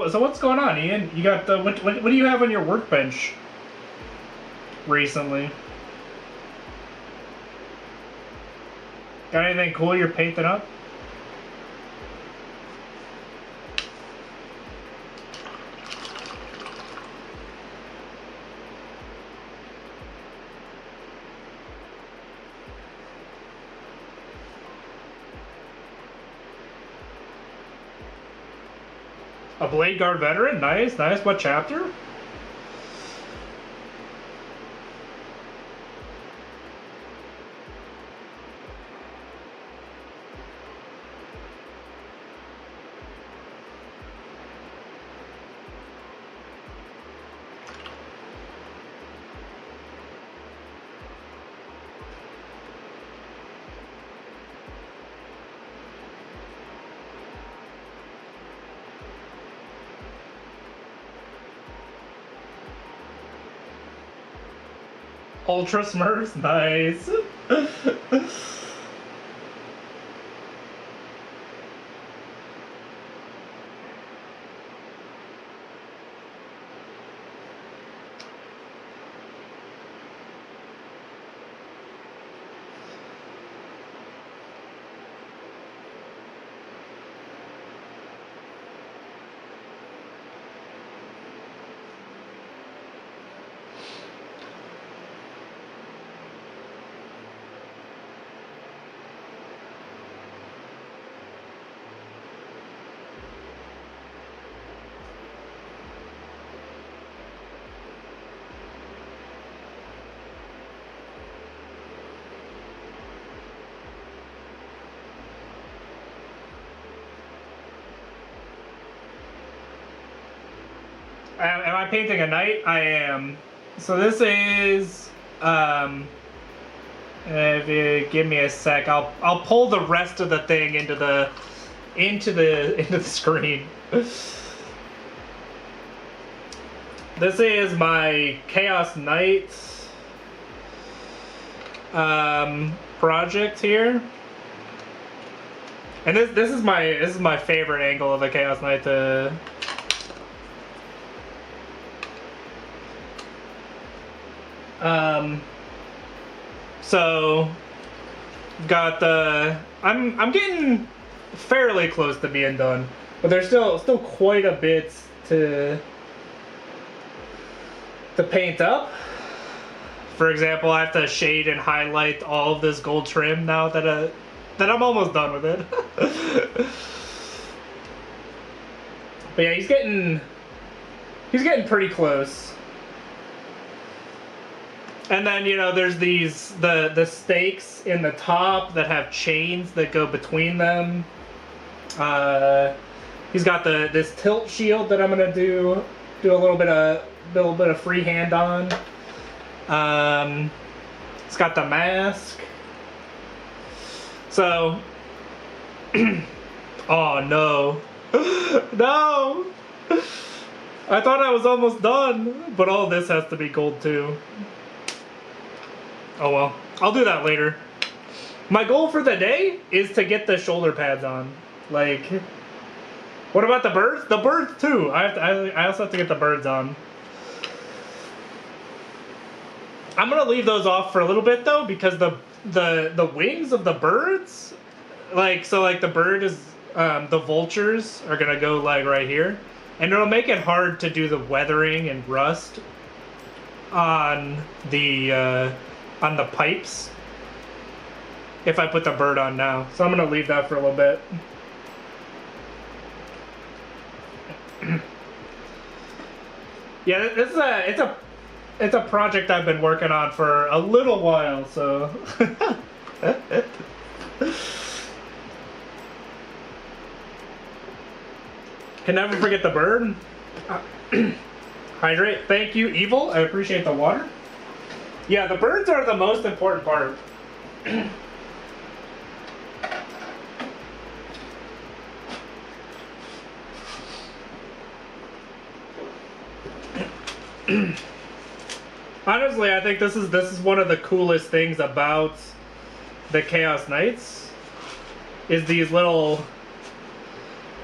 So what's going on, Ian? You got what do you have on your workbench recently? Got anything cool you're painting up? A Blade Guard veteran? Nice, nice. What chapter? Ultra Smurfs? Nice. Am I painting a knight? I am. So this is if you give me a sec, I'll pull the rest of the thing into the screen. This is my Chaos Knight project here. And this is my favorite angle of a Chaos Knight to so got the I'm getting fairly close to being done, but there's still quite a bit to paint up. For example, I have to shade and highlight all of this gold trim now that I'm almost done with it. But yeah, he's getting pretty close. And then, you know, there's the stakes in the top that have chains that go between them. He's got this tilt shield that I'm gonna do a little bit of freehand on. It's got the mask. So, oh no, no! I thought I was almost done, but all this has to be gold too. Oh well, I'll do that later. My goal for the day is to get the shoulder pads on. Like, what about the birds? The birds too. I also have to get the birds on. I'm gonna leave those off for a little bit though, because the wings of the birds, like the bird is the vultures are gonna go like right here, and it'll make it hard to do the weathering and rust on the pipes if I put the bird on now. So I'm gonna leave that for a little bit. Yeah, this is it's a project I've been working on for a little while, so. Can never forget the bird. Hydrate. Thank you, Evil. I appreciate the water. Yeah, the birds are the most important part. Honestly, I think this is one of the coolest things about the Chaos Knights is these little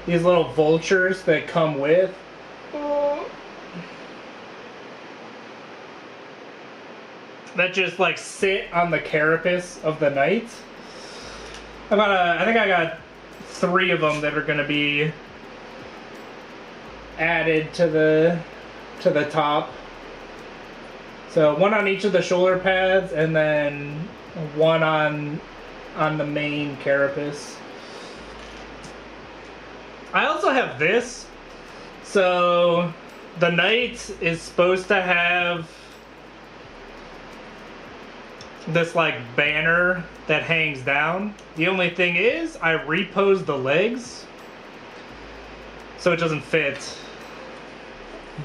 vultures that come with. That just like sit on the carapace of the knight. I think I got 3 of them that are going to be added to the top. So 1 on each of the shoulder pads, and then 1 on the main carapace. I also have this. So the knight is supposed to have this like banner that hangs down. The only thing is I reposed the legs so it doesn't fit.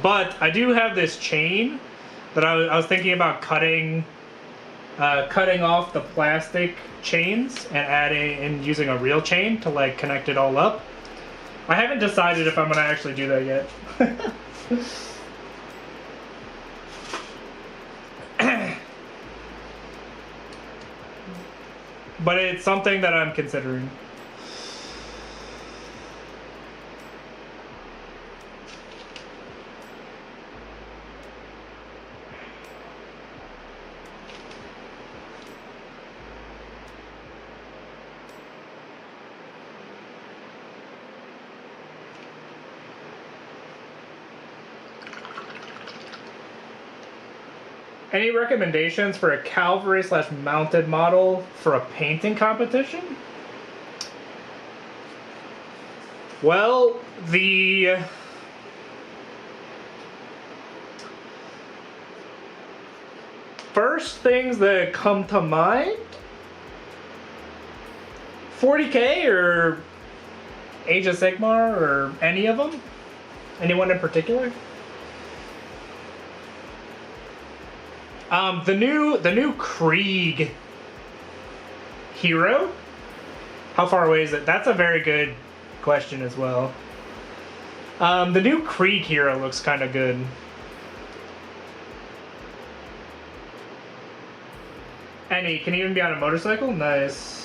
But I do have this chain that I was thinking about cutting off the plastic chains and adding and using a real chain to like connect it all up. I haven't decided if I'm gonna actually do that yet. But it's something that I'm considering. Any recommendations for a cavalry/mounted model for a painting competition? Well, the first things that come to mind, 40K or Age of Sigmar or any of them? Anyone in particular? The new Krieg hero. How far away is it? That's a very good question as well. The new Krieg hero looks kind of good. And he can even be on a motorcycle? Nice.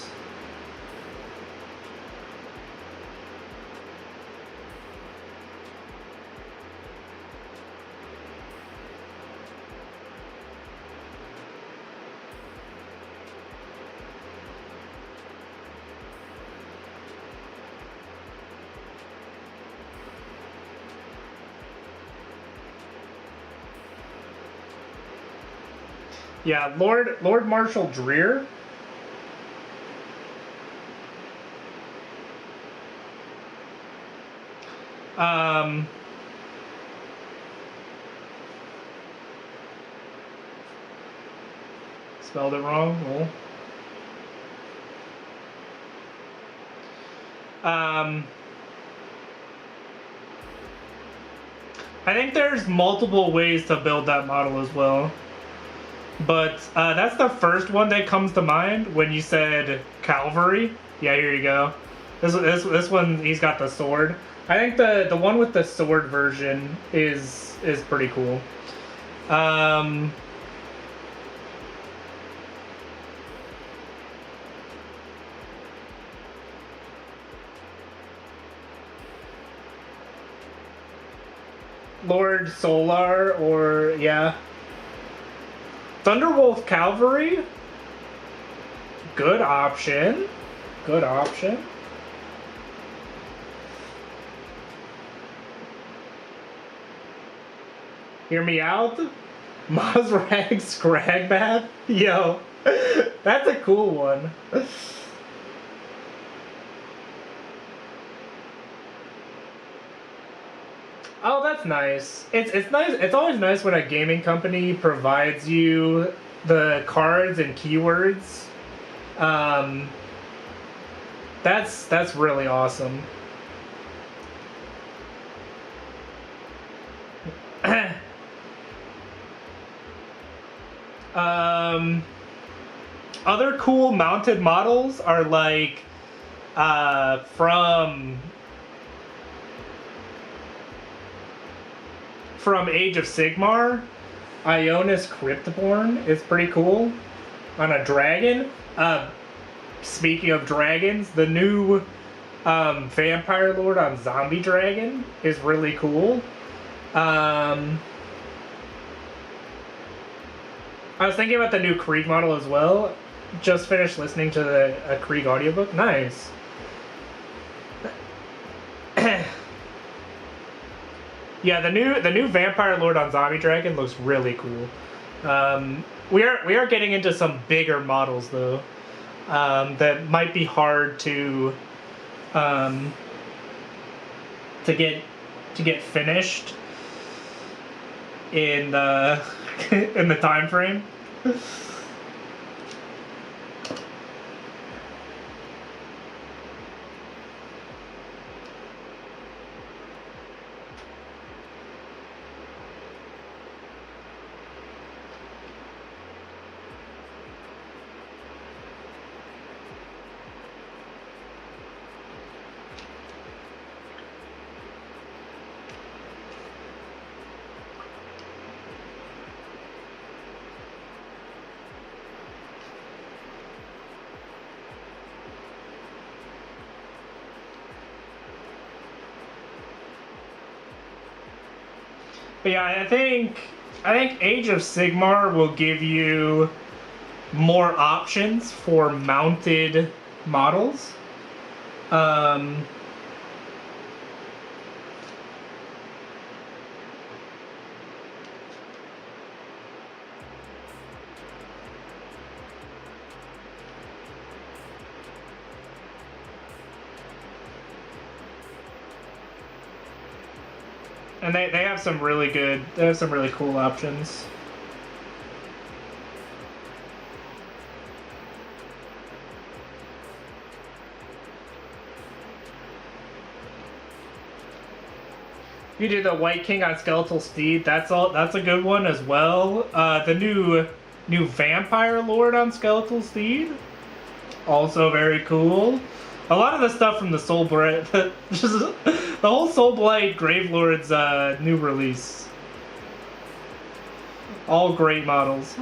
Yeah, Lord Marshal Dreer. Spelled it wrong. Well. I think there's multiple ways to build that model as well. But that's the first one that comes to mind when you said cavalry. Yeah, here you go. This one, he's got the sword. I think the one with the sword version is pretty cool. Lord Solar, or yeah. Thunderwolf Cavalry. Good option. Good option. Hear me out? Mozrag Scragbath? Yo, that's a cool one. Oh, that's nice. It's nice. It's always nice when a gaming company provides you the cards and keywords. That's really awesome. Other cool mounted models are like from Age of Sigmar, Ionis Cryptborn is pretty cool on a dragon. Speaking of dragons, the new Vampire Lord on Zombie Dragon is really cool. I was thinking about the new Krieg model as well. Just finished listening to a Krieg audiobook. Nice. Yeah, the new Vampire Lord on Zombie Dragon looks really cool. We are getting into some bigger models though, that might be hard to get finished in the in the time frame. But yeah, I think Age of Sigmar will give you more options for mounted models. And they have some really cool options. You do the White King on Skeletal Steed. That's a good one as well. The new Vampire Lord on Skeletal Steed, also very cool. A lot of the stuff from the Soulblight, just the whole Soulblight Gravelord's new release. All great models.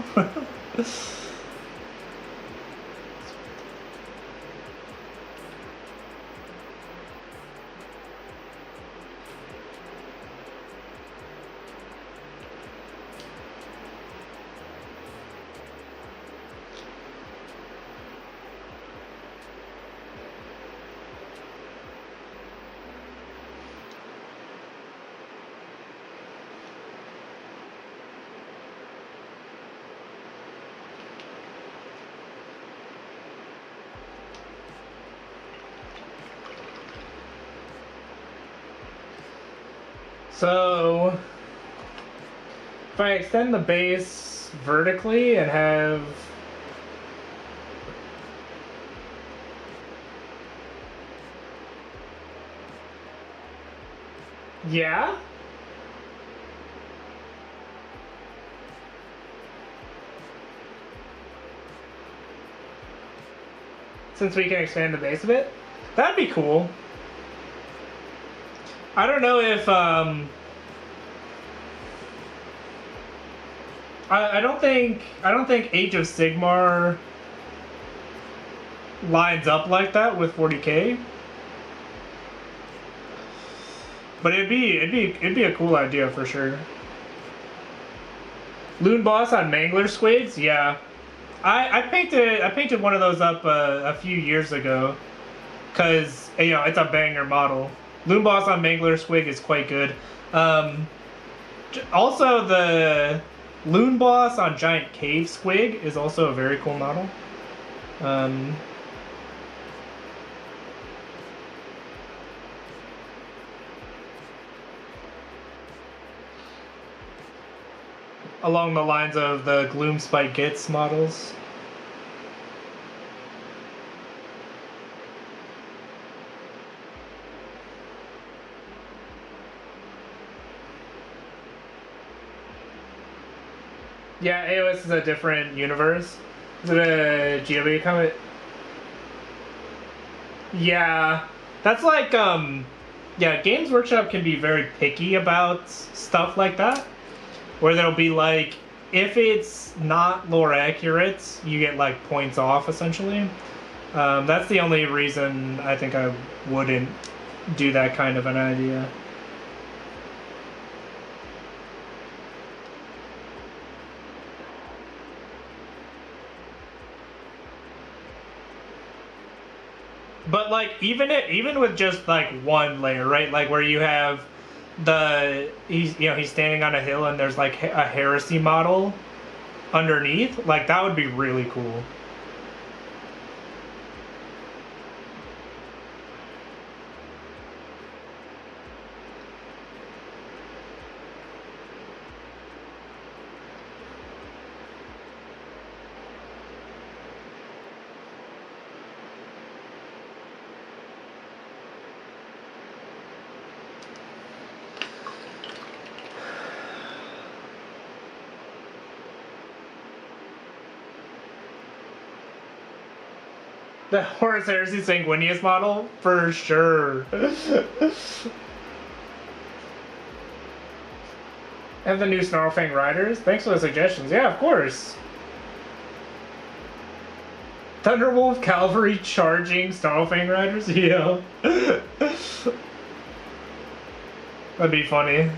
So if I extend the base vertically and have yeah. Since we can expand the base a bit, that'd be cool. I don't know if I don't think Age of Sigmar lines up like that with 40k. But it'd be a cool idea for sure. Loon boss on Mangler squids, yeah. I painted one of those up a few years ago, cause you know it's a banger model. Loon boss on Mangler squig is quite good. Also the Loon boss on Giant Cave squig is also a very cool model. Along the lines of the Gloomspite Gitz models. Yeah, AOS is a different universe. Is it a GW comic? Yeah. That's like, yeah, Games Workshop can be very picky about stuff like that. Where there'll be like, if it's not lore accurate, you get like points off essentially. That's the only reason I think I wouldn't do that kind of an idea. But like even with just like one layer, right? Like where you have he's standing on a hill and there's like a heresy model underneath, like that would be really cool. The Horus Heresy Sanguinius model? For sure. Have the new Snarlfang Riders? Thanks for the suggestions. Yeah, of course. Thunderwolf Cavalry charging Snarlfang Riders? Yeah. That'd be funny.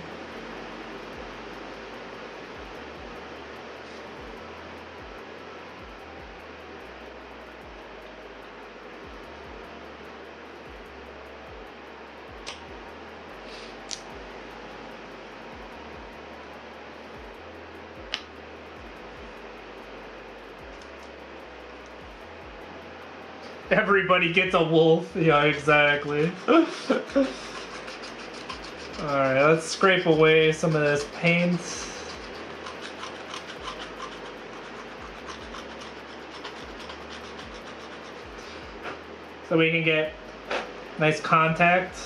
Everybody gets a wolf. Yeah, exactly. Alright, let's scrape away some of this paint. So we can get nice contact.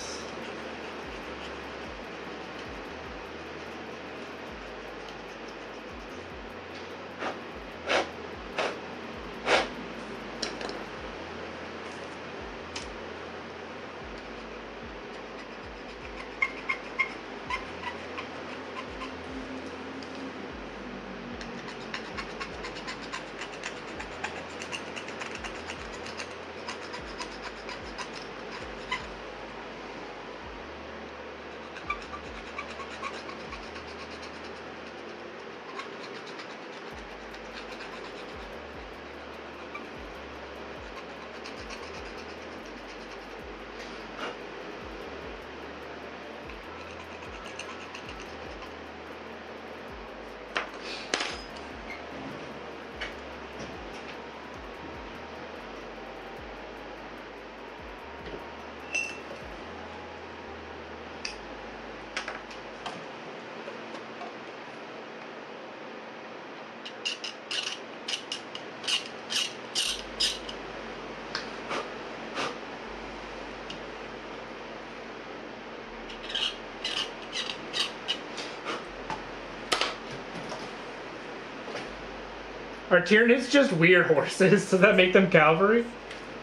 Are Tyranids just weird horses? Does that make them cavalry?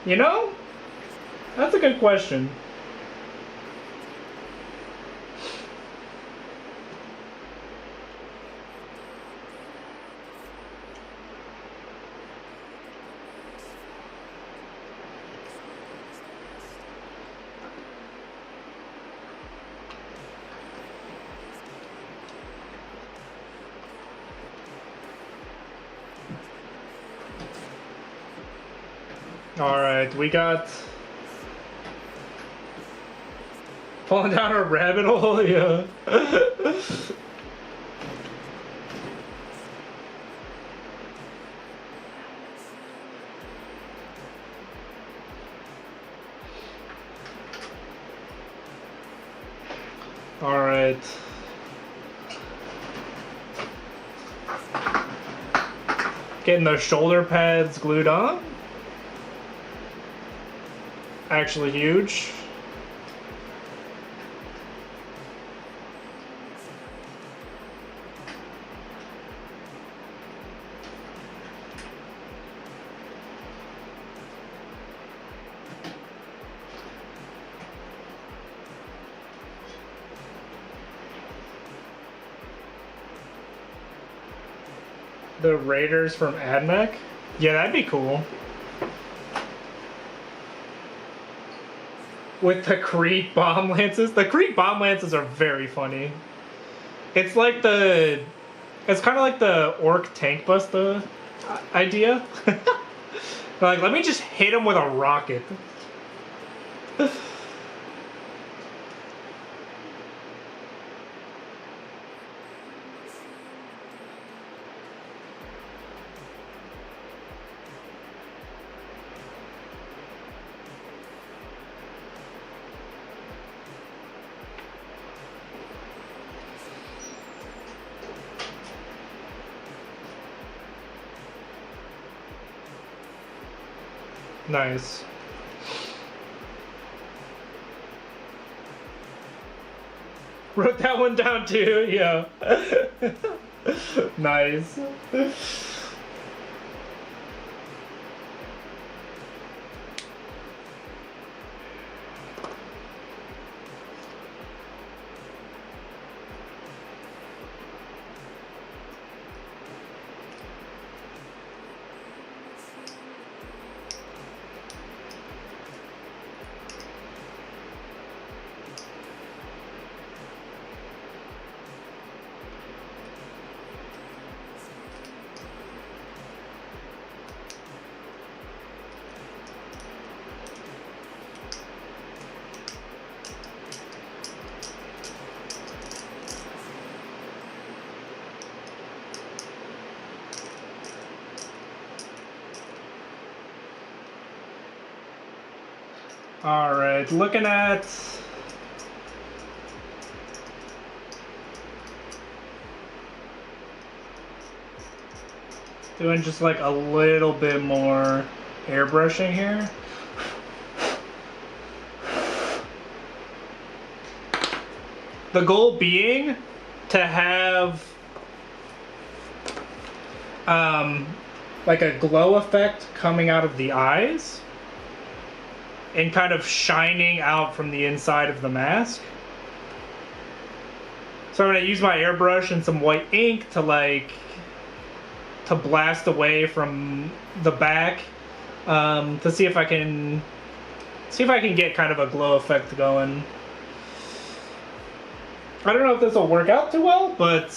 You know? That's a good question. Alright, we got... falling down a rabbit hole, yeah. Alright. Getting those shoulder pads glued on. Actually huge. The Raiders from AdMech? Yeah, that'd be cool. With the Krieg bomb lances. The Krieg bomb lances are very funny. It's like the... It's kind of like the Orc tank buster idea. Like, let me just hit him with a rocket. Nice. Wrote that one down too, yeah. Nice. Alright, looking at... doing just like a little bit more airbrushing here. The goal being to have like a glow effect coming out of the eyes and kind of shining out from the inside of the mask. So I'm gonna use my airbrush and some white ink to blast away from the back to see if I can get kind of a glow effect going. I don't know if this will work out too well, but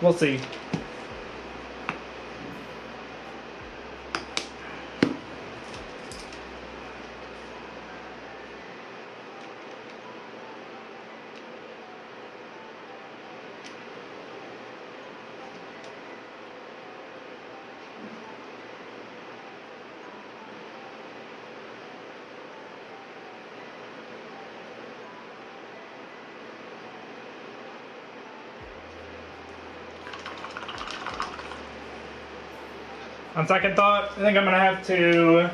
we'll see. On second thought, I think I'm gonna have to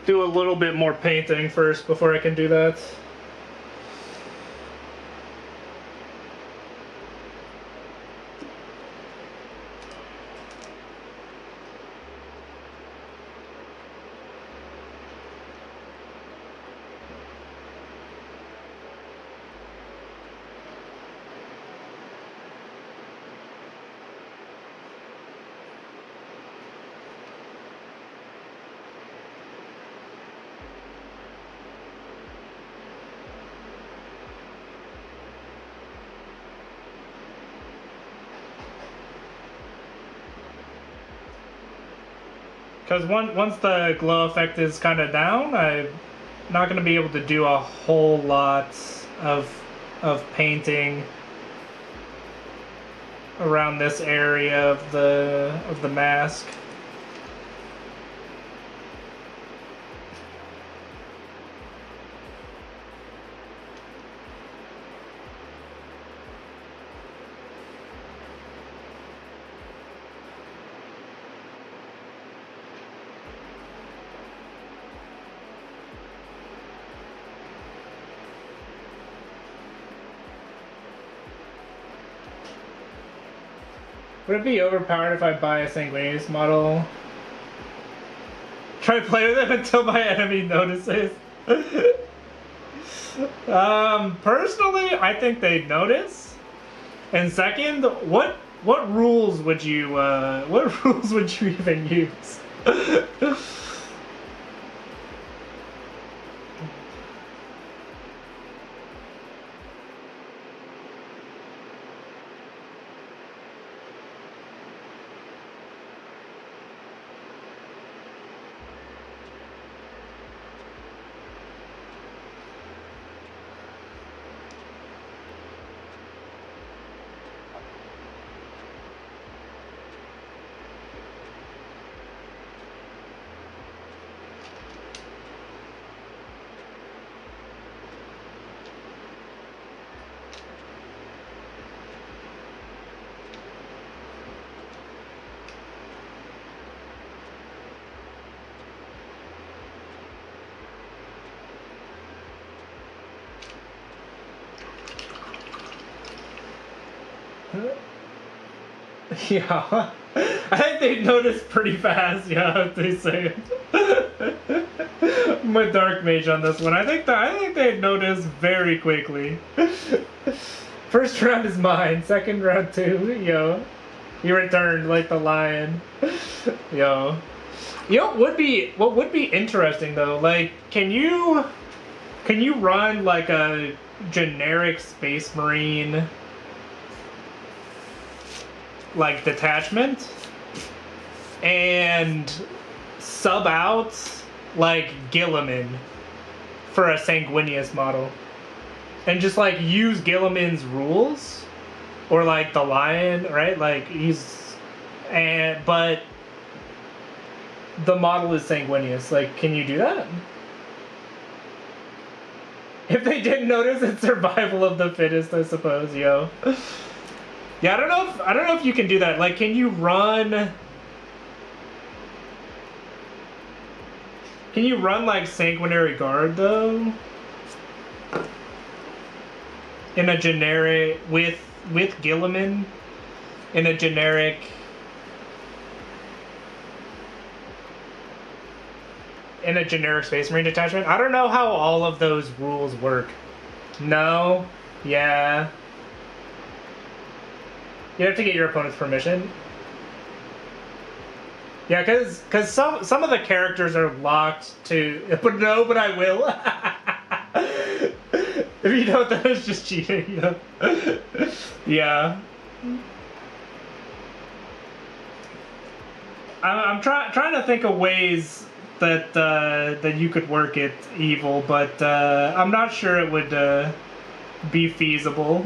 do a little bit more painting first before I can do that. Because once the glow effect is kind of down, I'm not going to be able to do a whole lot of painting around this area of the mask. Would it be overpowered if I buy a Sanguinius model? Try to play with it until my enemy notices. Personally, I think they'd notice. And second, what rules would you what rules would you even use? Yeah, I think they noticed pretty fast. Yeah, if they say it. My dark mage on this one. I think they noticed very quickly. First round is mine. Second round too. Yo, he returned like the lion. Yo, what would be interesting though? Like, can you run like a generic Space Marine? Like detachment and sub out like Guilliman for a Sanguinius model and just like use Guilliman's rules or like the lion, right? Like but the model is Sanguinius. Like, can you do that? If they didn't notice, it's survival of the fittest, I suppose, yo. Yeah, I don't know if you can do that. Like, can you run like Sanguinary Guard though? In a generic with Guilliman in a generic Space Marine detachment? I don't know how all of those rules work. No? Yeah. You have to get your opponent's permission. Yeah, because some of the characters are locked to. But no, but I will. If you don't, that is just cheating. You know? Yeah. I'm trying to think of ways that you could work it evil, but I'm not sure it would be feasible.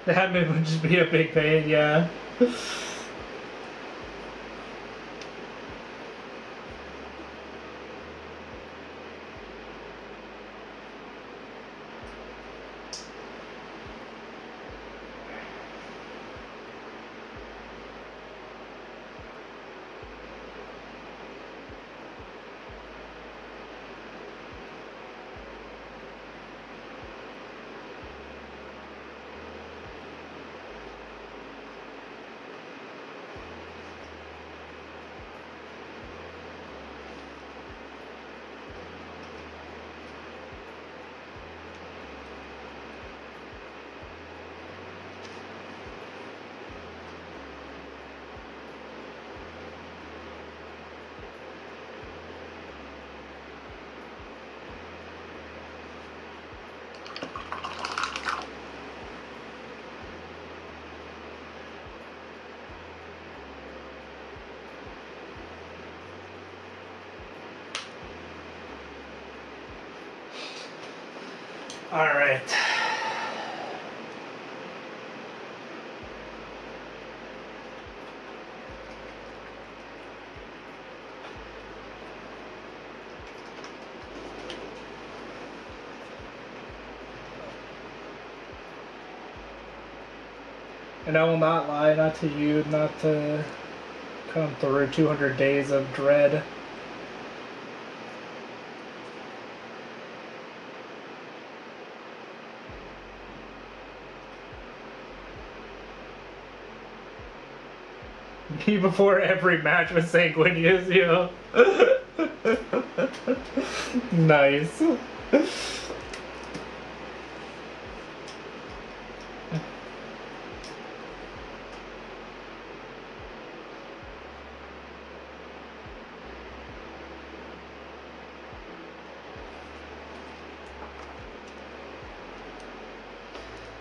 Admin would just be a big pain, yeah. All right. And I will not lie, not to you, not to come through 200 days of dread. Me before every match with Sanguinius, yo. Nice.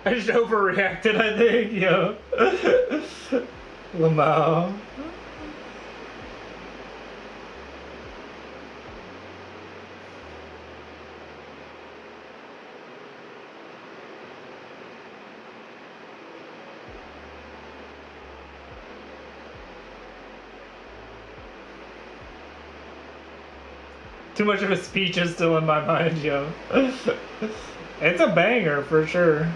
I just overreacted, I think, yo. Lamau. Too much of his speech is still in my mind, yo. It's a banger, for sure.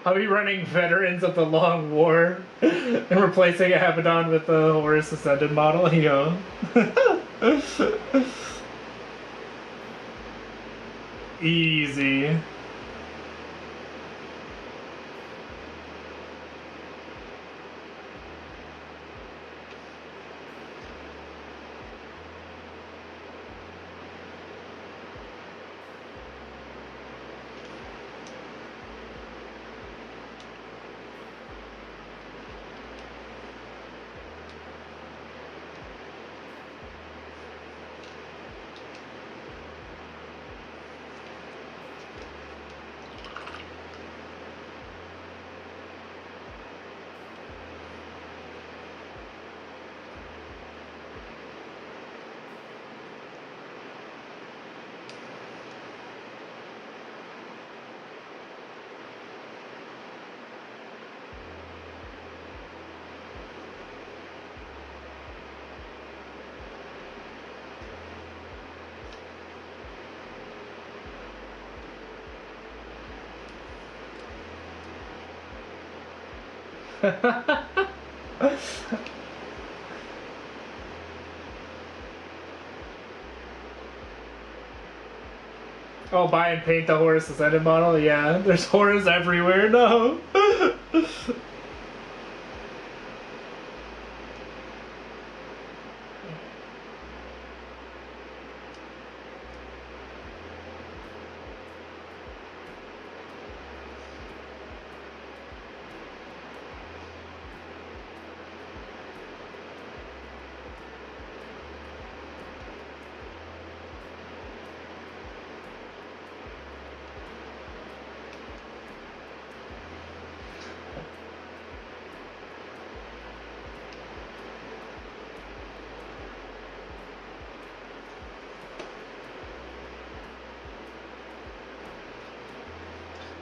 I'll be running Veterans of the Long War and replacing Abaddon with the Horus Ascended model, yo. Easy. Oh, buy and paint the Horus Ascended model? Yeah, there's Horus everywhere, no.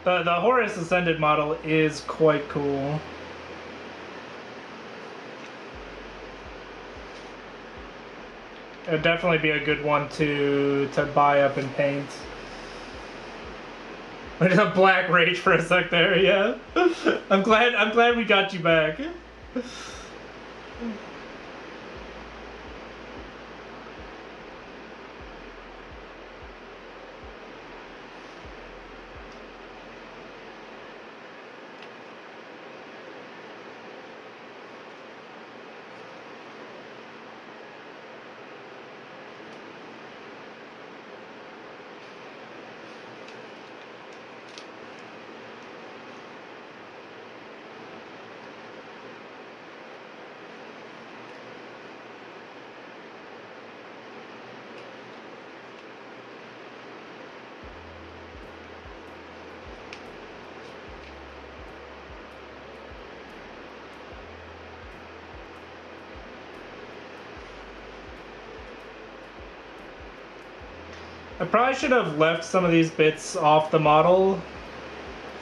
The Horus Ascended model is quite cool. It'd definitely be a good one to buy up and paint. I just a black rage for a sec there, yeah. I'm glad we got you back. I probably should have left some of these bits off the model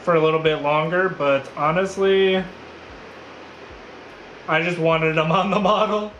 for a little bit longer, but honestly, I just wanted them on the model.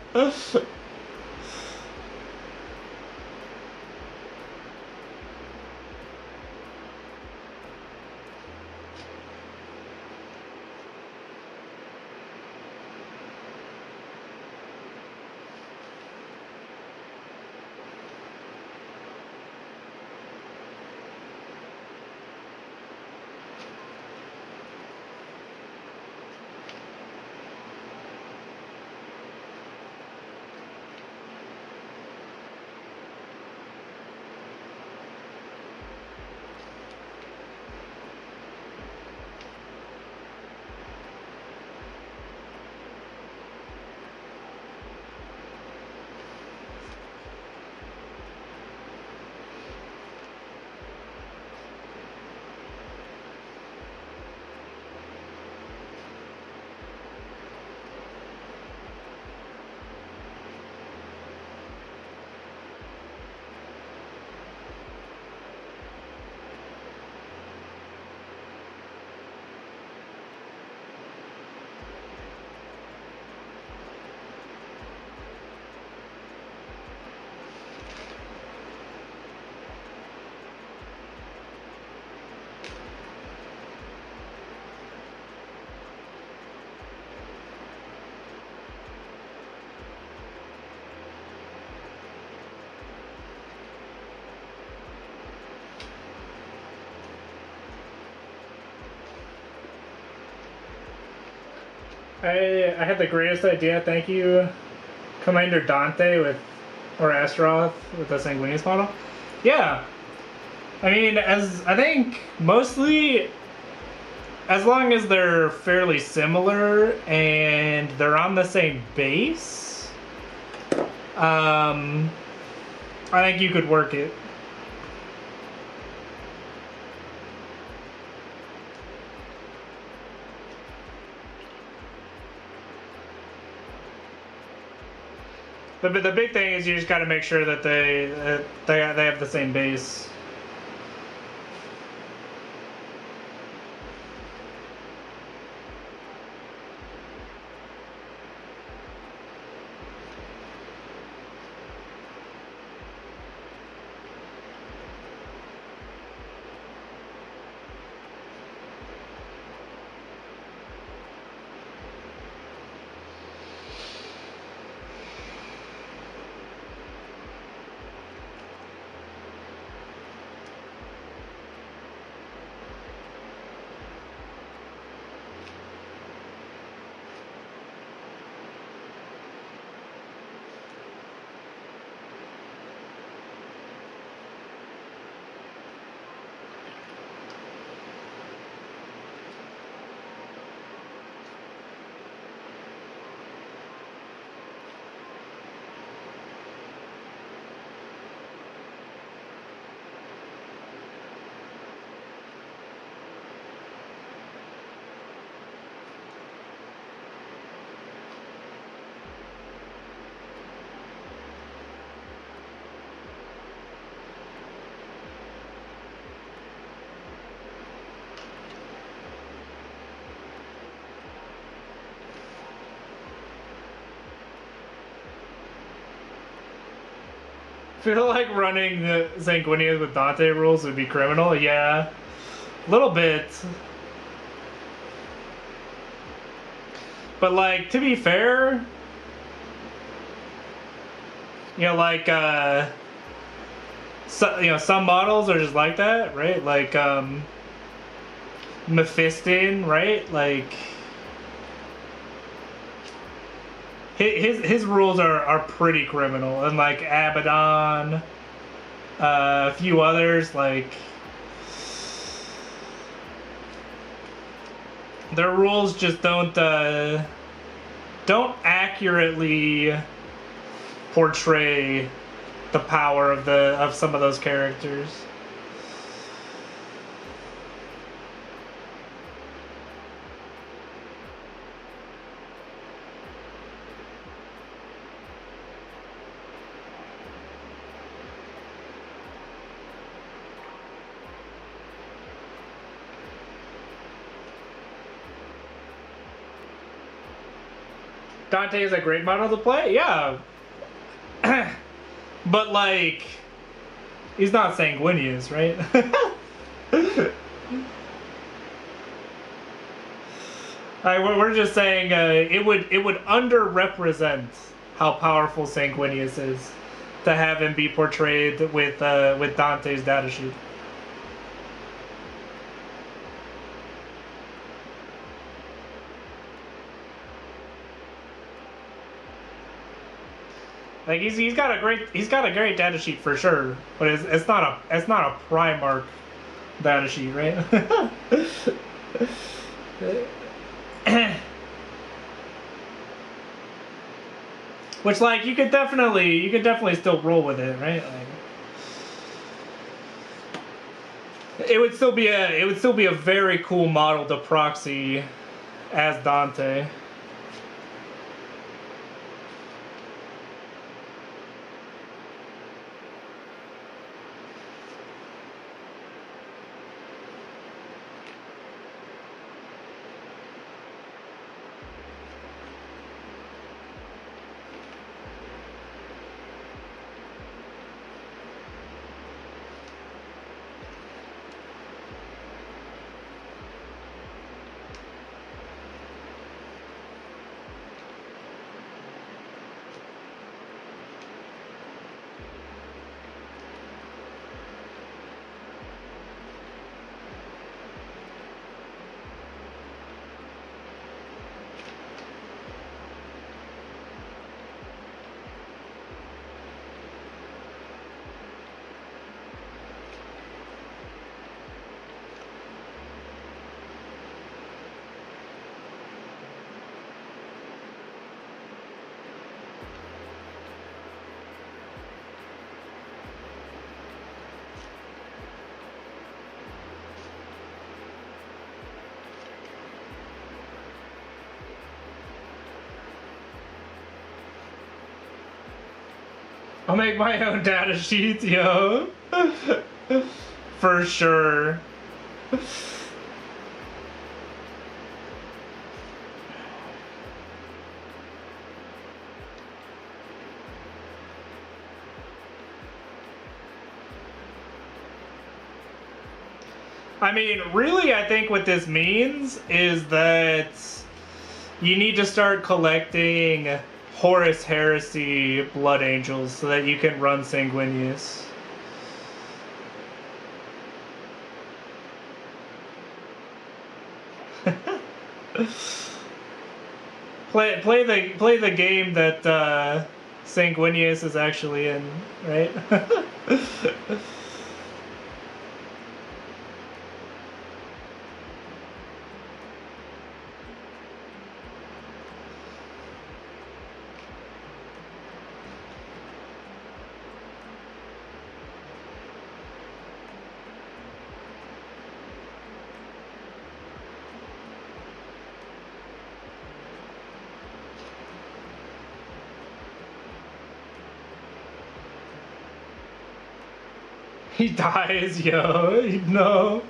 I had the greatest idea, thank you, Commander Dante or Astaroth with the Sanguinius model. Yeah, I mean, I think mostly, as long as they're fairly similar and they're on the same base, I think you could work it. The big thing is you just got to make sure that they have the same base. feel like running the Sanguinius with Dante rules would be criminal. Yeah, a little bit. But like, to be fair, you know, like some models are just like that, right? Like Mephiston, right? Like his rules are pretty criminal, and like Abaddon, a few others, like their rules just don't accurately portray the power of some of those characters. Dante is a great model to play, yeah. But like, he's not Sanguinius, right? We're just saying it would underrepresent how powerful Sanguinius is to have him be portrayed with Dante's datasheet. Like he's got a great data sheet for sure, but it's not a Primarch data sheet, right? Which like you could definitely still roll with it, right? Like, it would still be a very cool model to proxy as Dante. I'll make my own data sheets, yo. For sure. I mean, really, I think what this means is that you need to start collecting Horus Heresy Blood Angels so that you can run Sanguinius. play the game that Sanguinius is actually in, right? He dies, yo. No.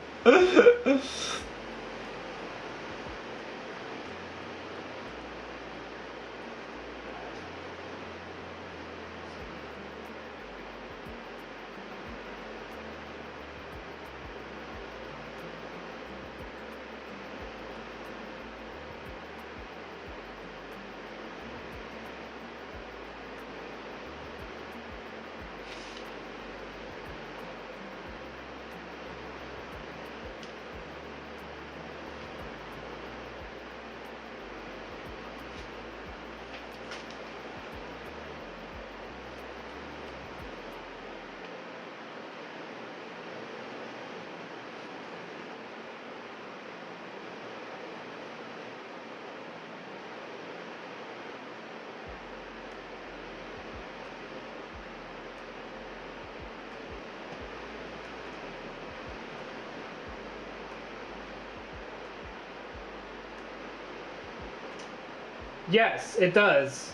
Yes, it does.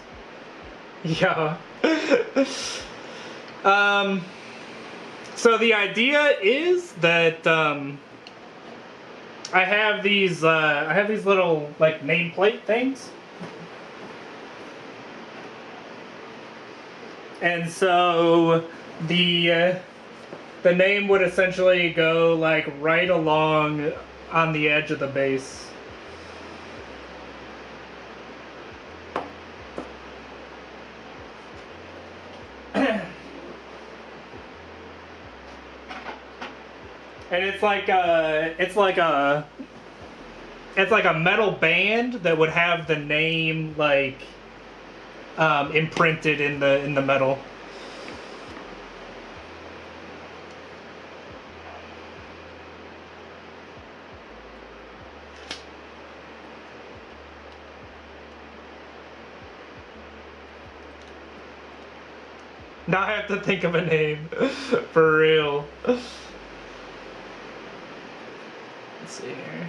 Yeah. um, so the idea is that I have these little like nameplate things, and so the name would essentially go like right along on the edge of the base. And it's like a metal band that would have the name like imprinted in the metal. Now I have to think of a name for real. Let's see here.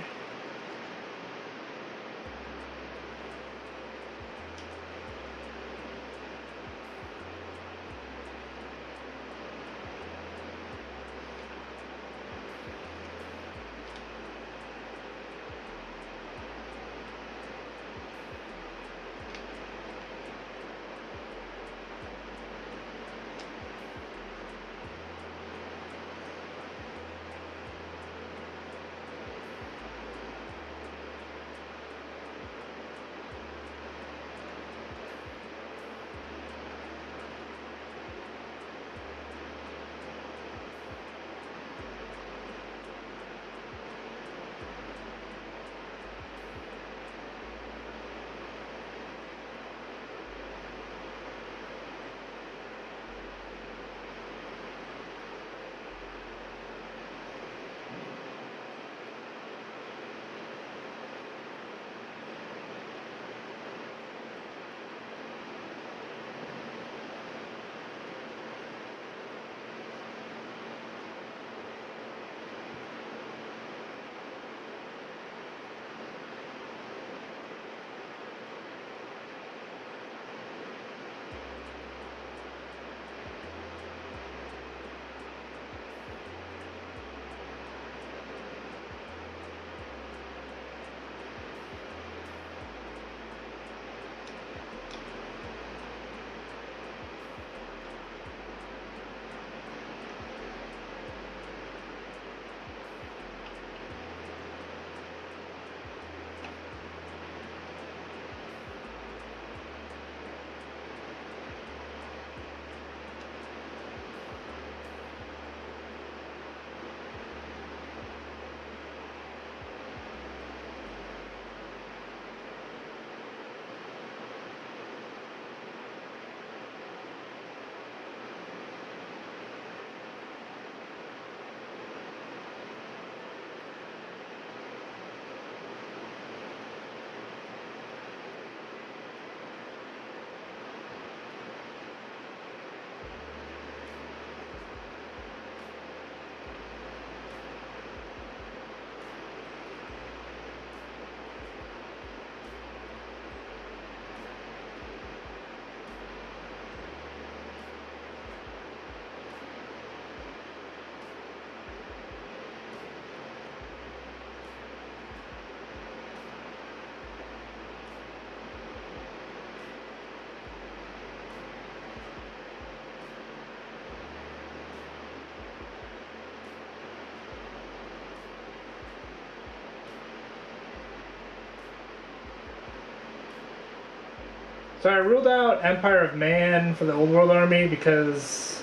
So I ruled out Empire of Man for the Old World Army because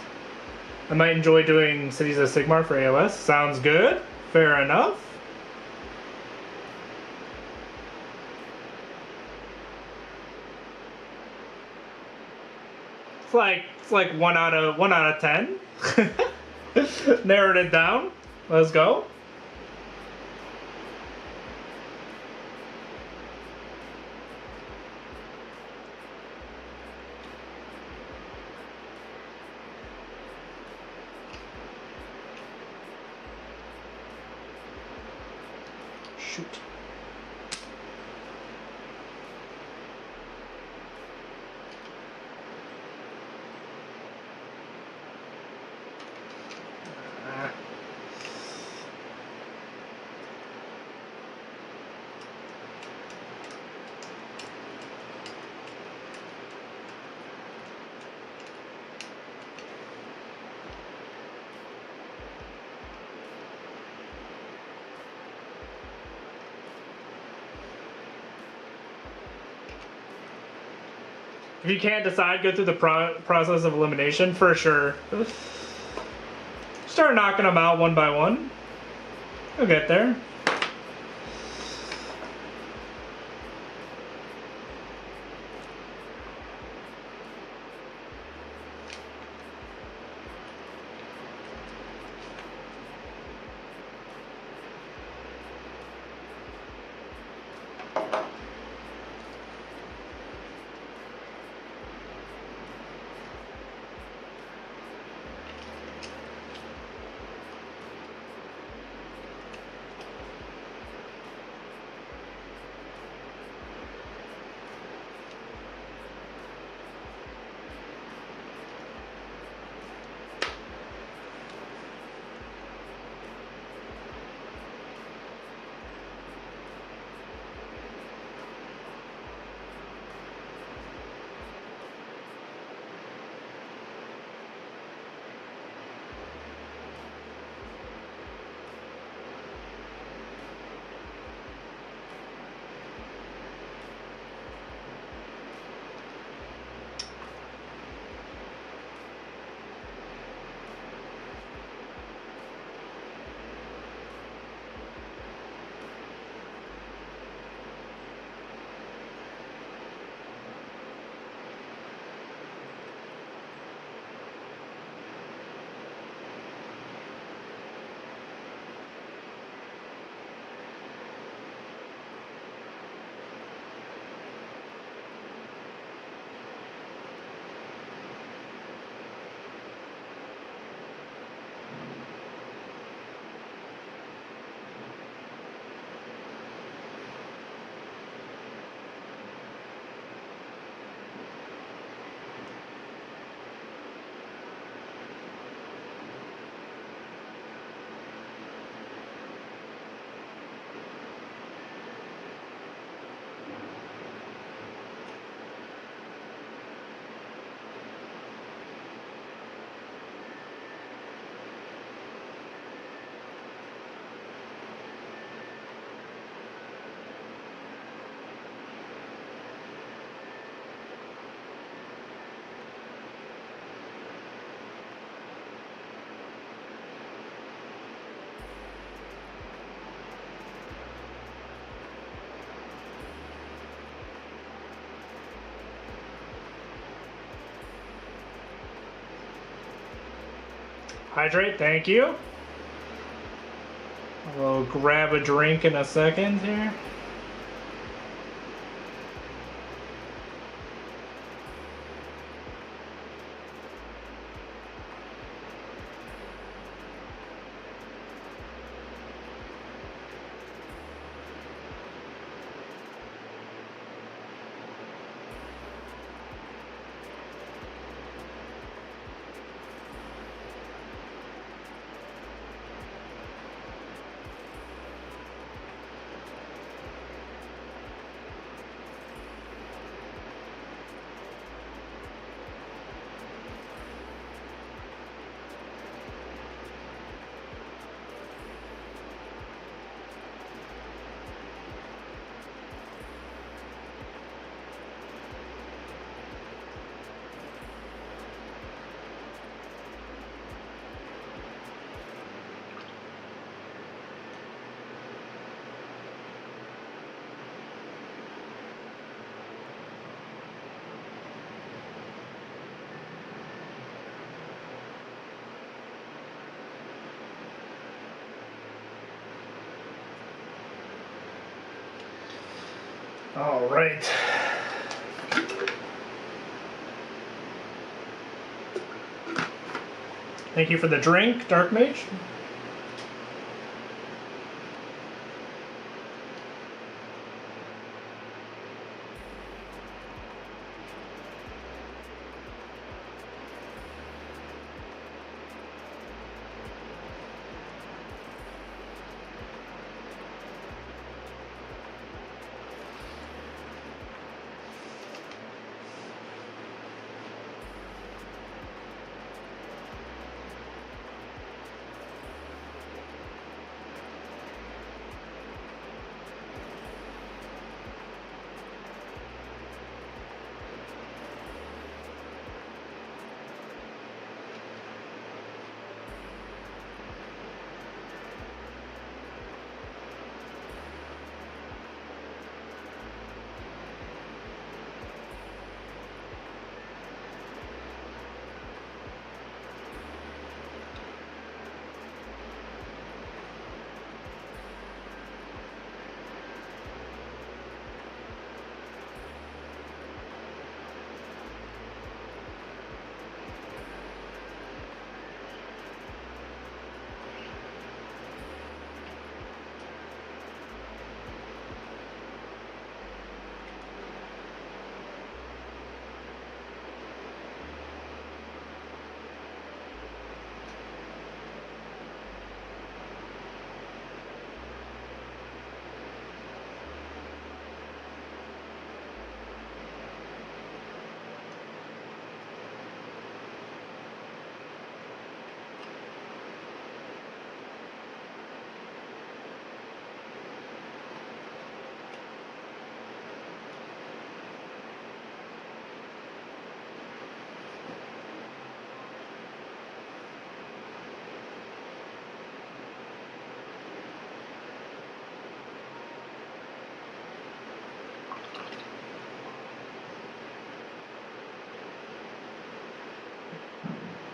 I might enjoy doing Cities of Sigmar for AOS. Sounds good. Fair enough. It's like 1 out of 10. Narrowed it down. Let's go. Shoot. If you can't decide, go through the process of elimination for sure. Start knocking them out one by one. You'll get there. Hydrate, thank you. We'll grab a drink in a second here. All right. Thank you for the drink, Dark Mage.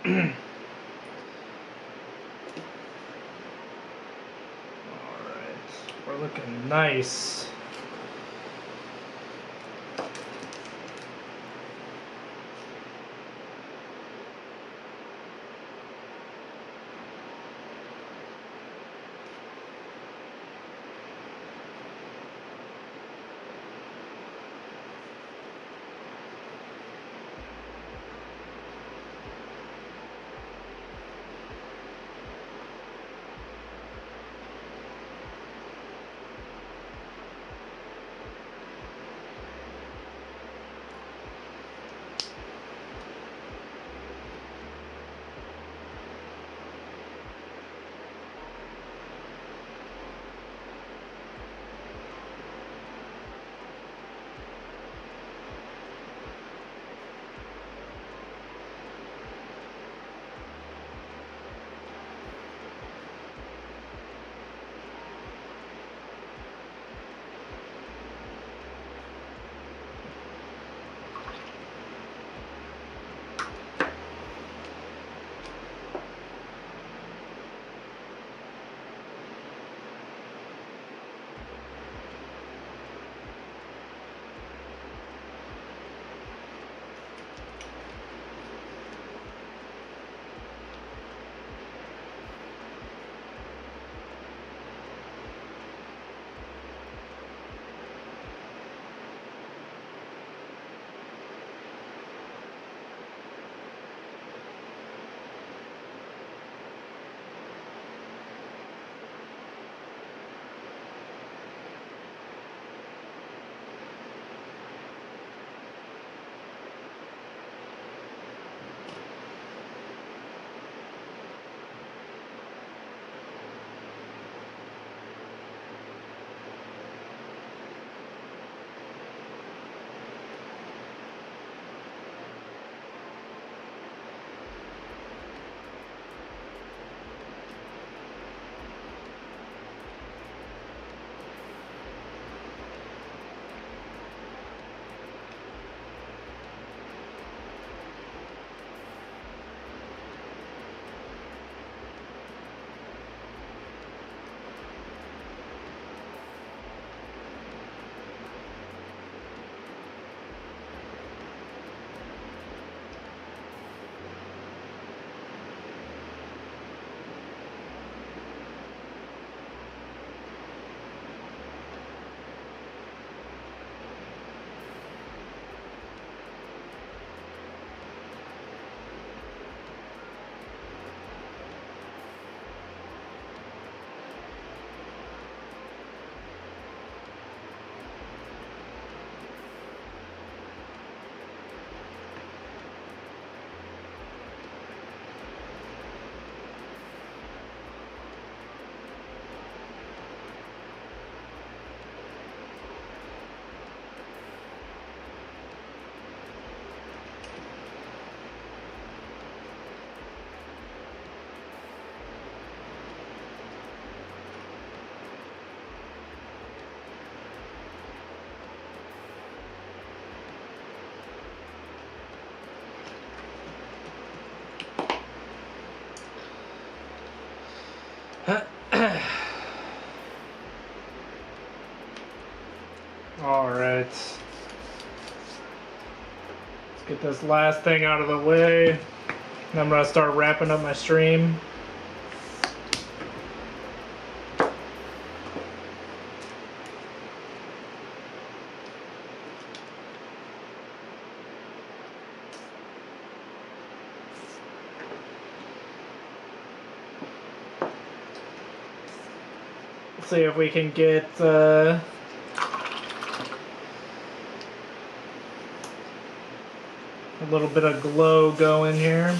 We're looking nice. Alright. Let's get this last thing out of the way. And I'm going to start wrapping up my stream. See if we can get a little bit of glow going here.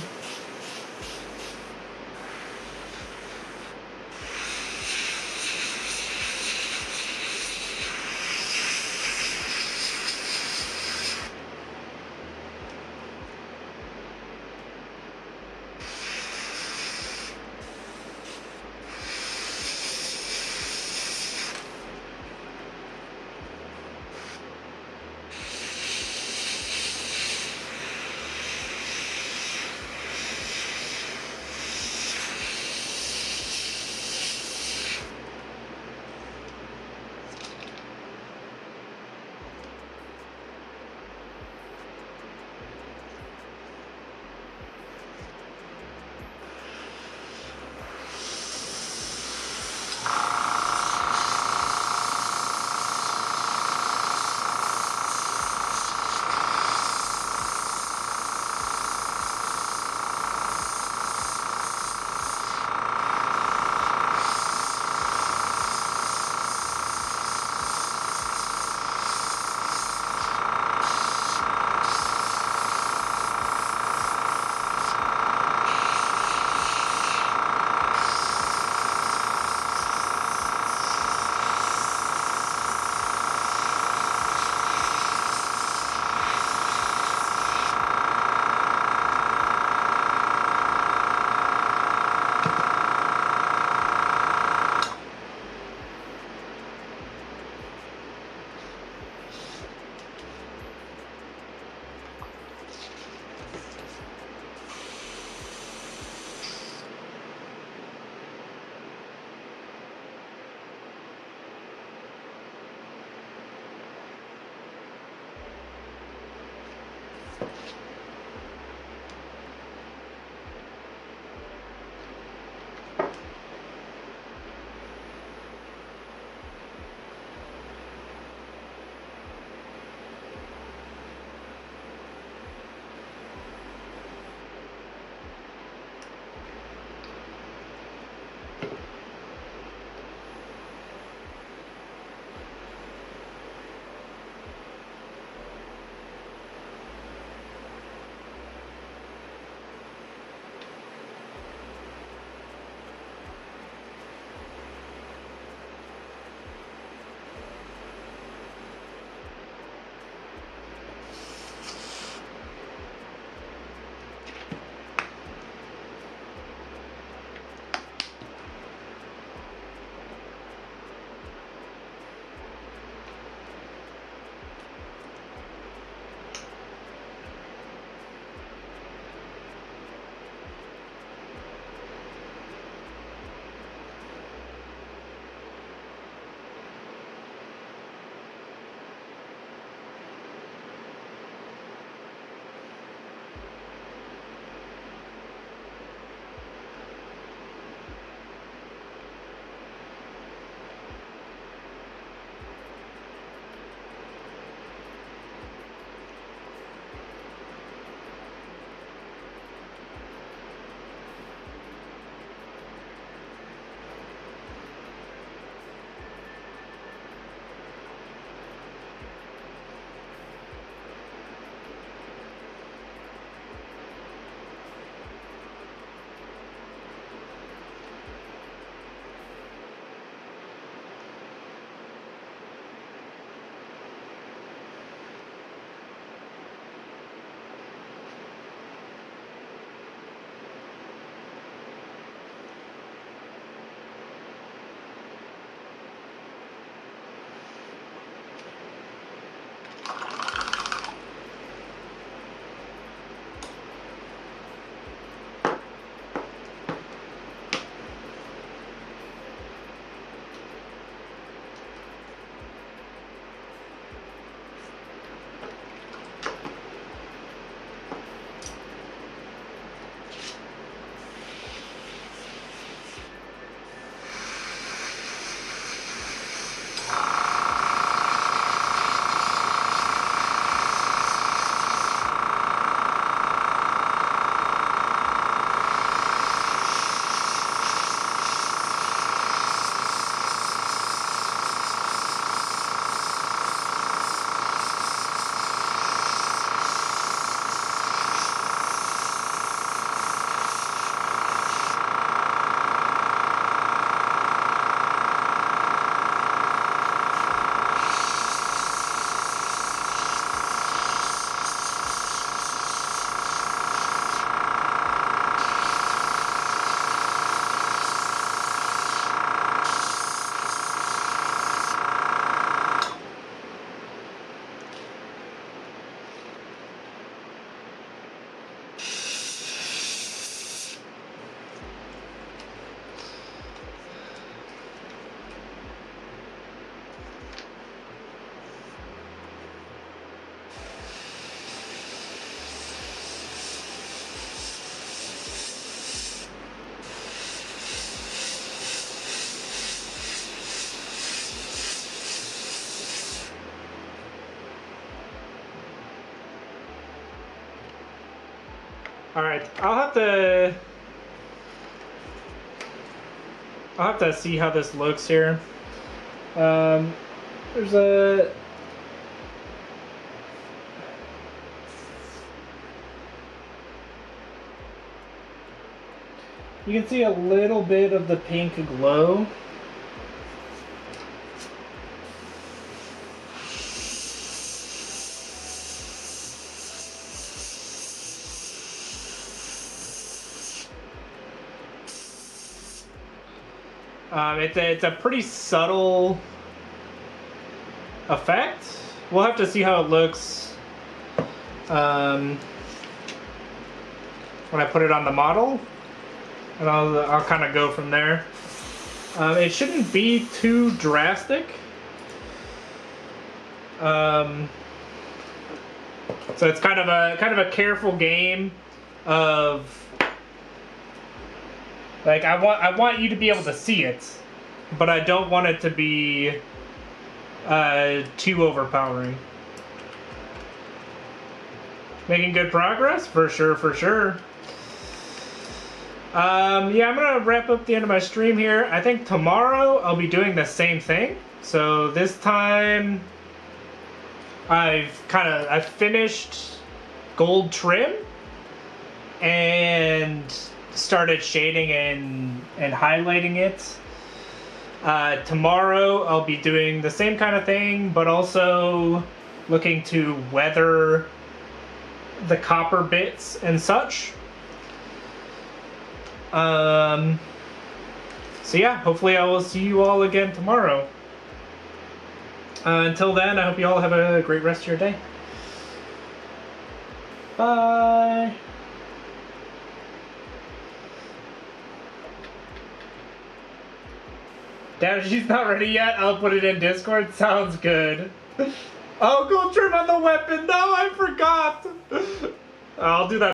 Alright, I'll have to see how this looks here. There's a... You can see a little bit of the pink glow. It's a pretty subtle effect. We'll have to see how it looks when I put it on the model, and I'll kind of go from there. It shouldn't be too drastic. So it's kind of a careful game of, like, I want you to be able to see it, but I don't want it to be too overpowering. Making good progress? For sure, for sure. Yeah, I'm gonna wrap up the end of my stream here. I think tomorrow I'll be doing the same thing. So this time I've finished gold trim and started shading and highlighting it. Tomorrow I'll be doing the same kind of thing, but also looking to weather the copper bits and such. So yeah, hopefully I will see you all again tomorrow. Until then, I hope you all have a great rest of your day. Bye! Damn, she's not ready yet. I'll put it in Discord. Sounds good. Oh, gold trim on the weapon. No, I forgot. I'll do that.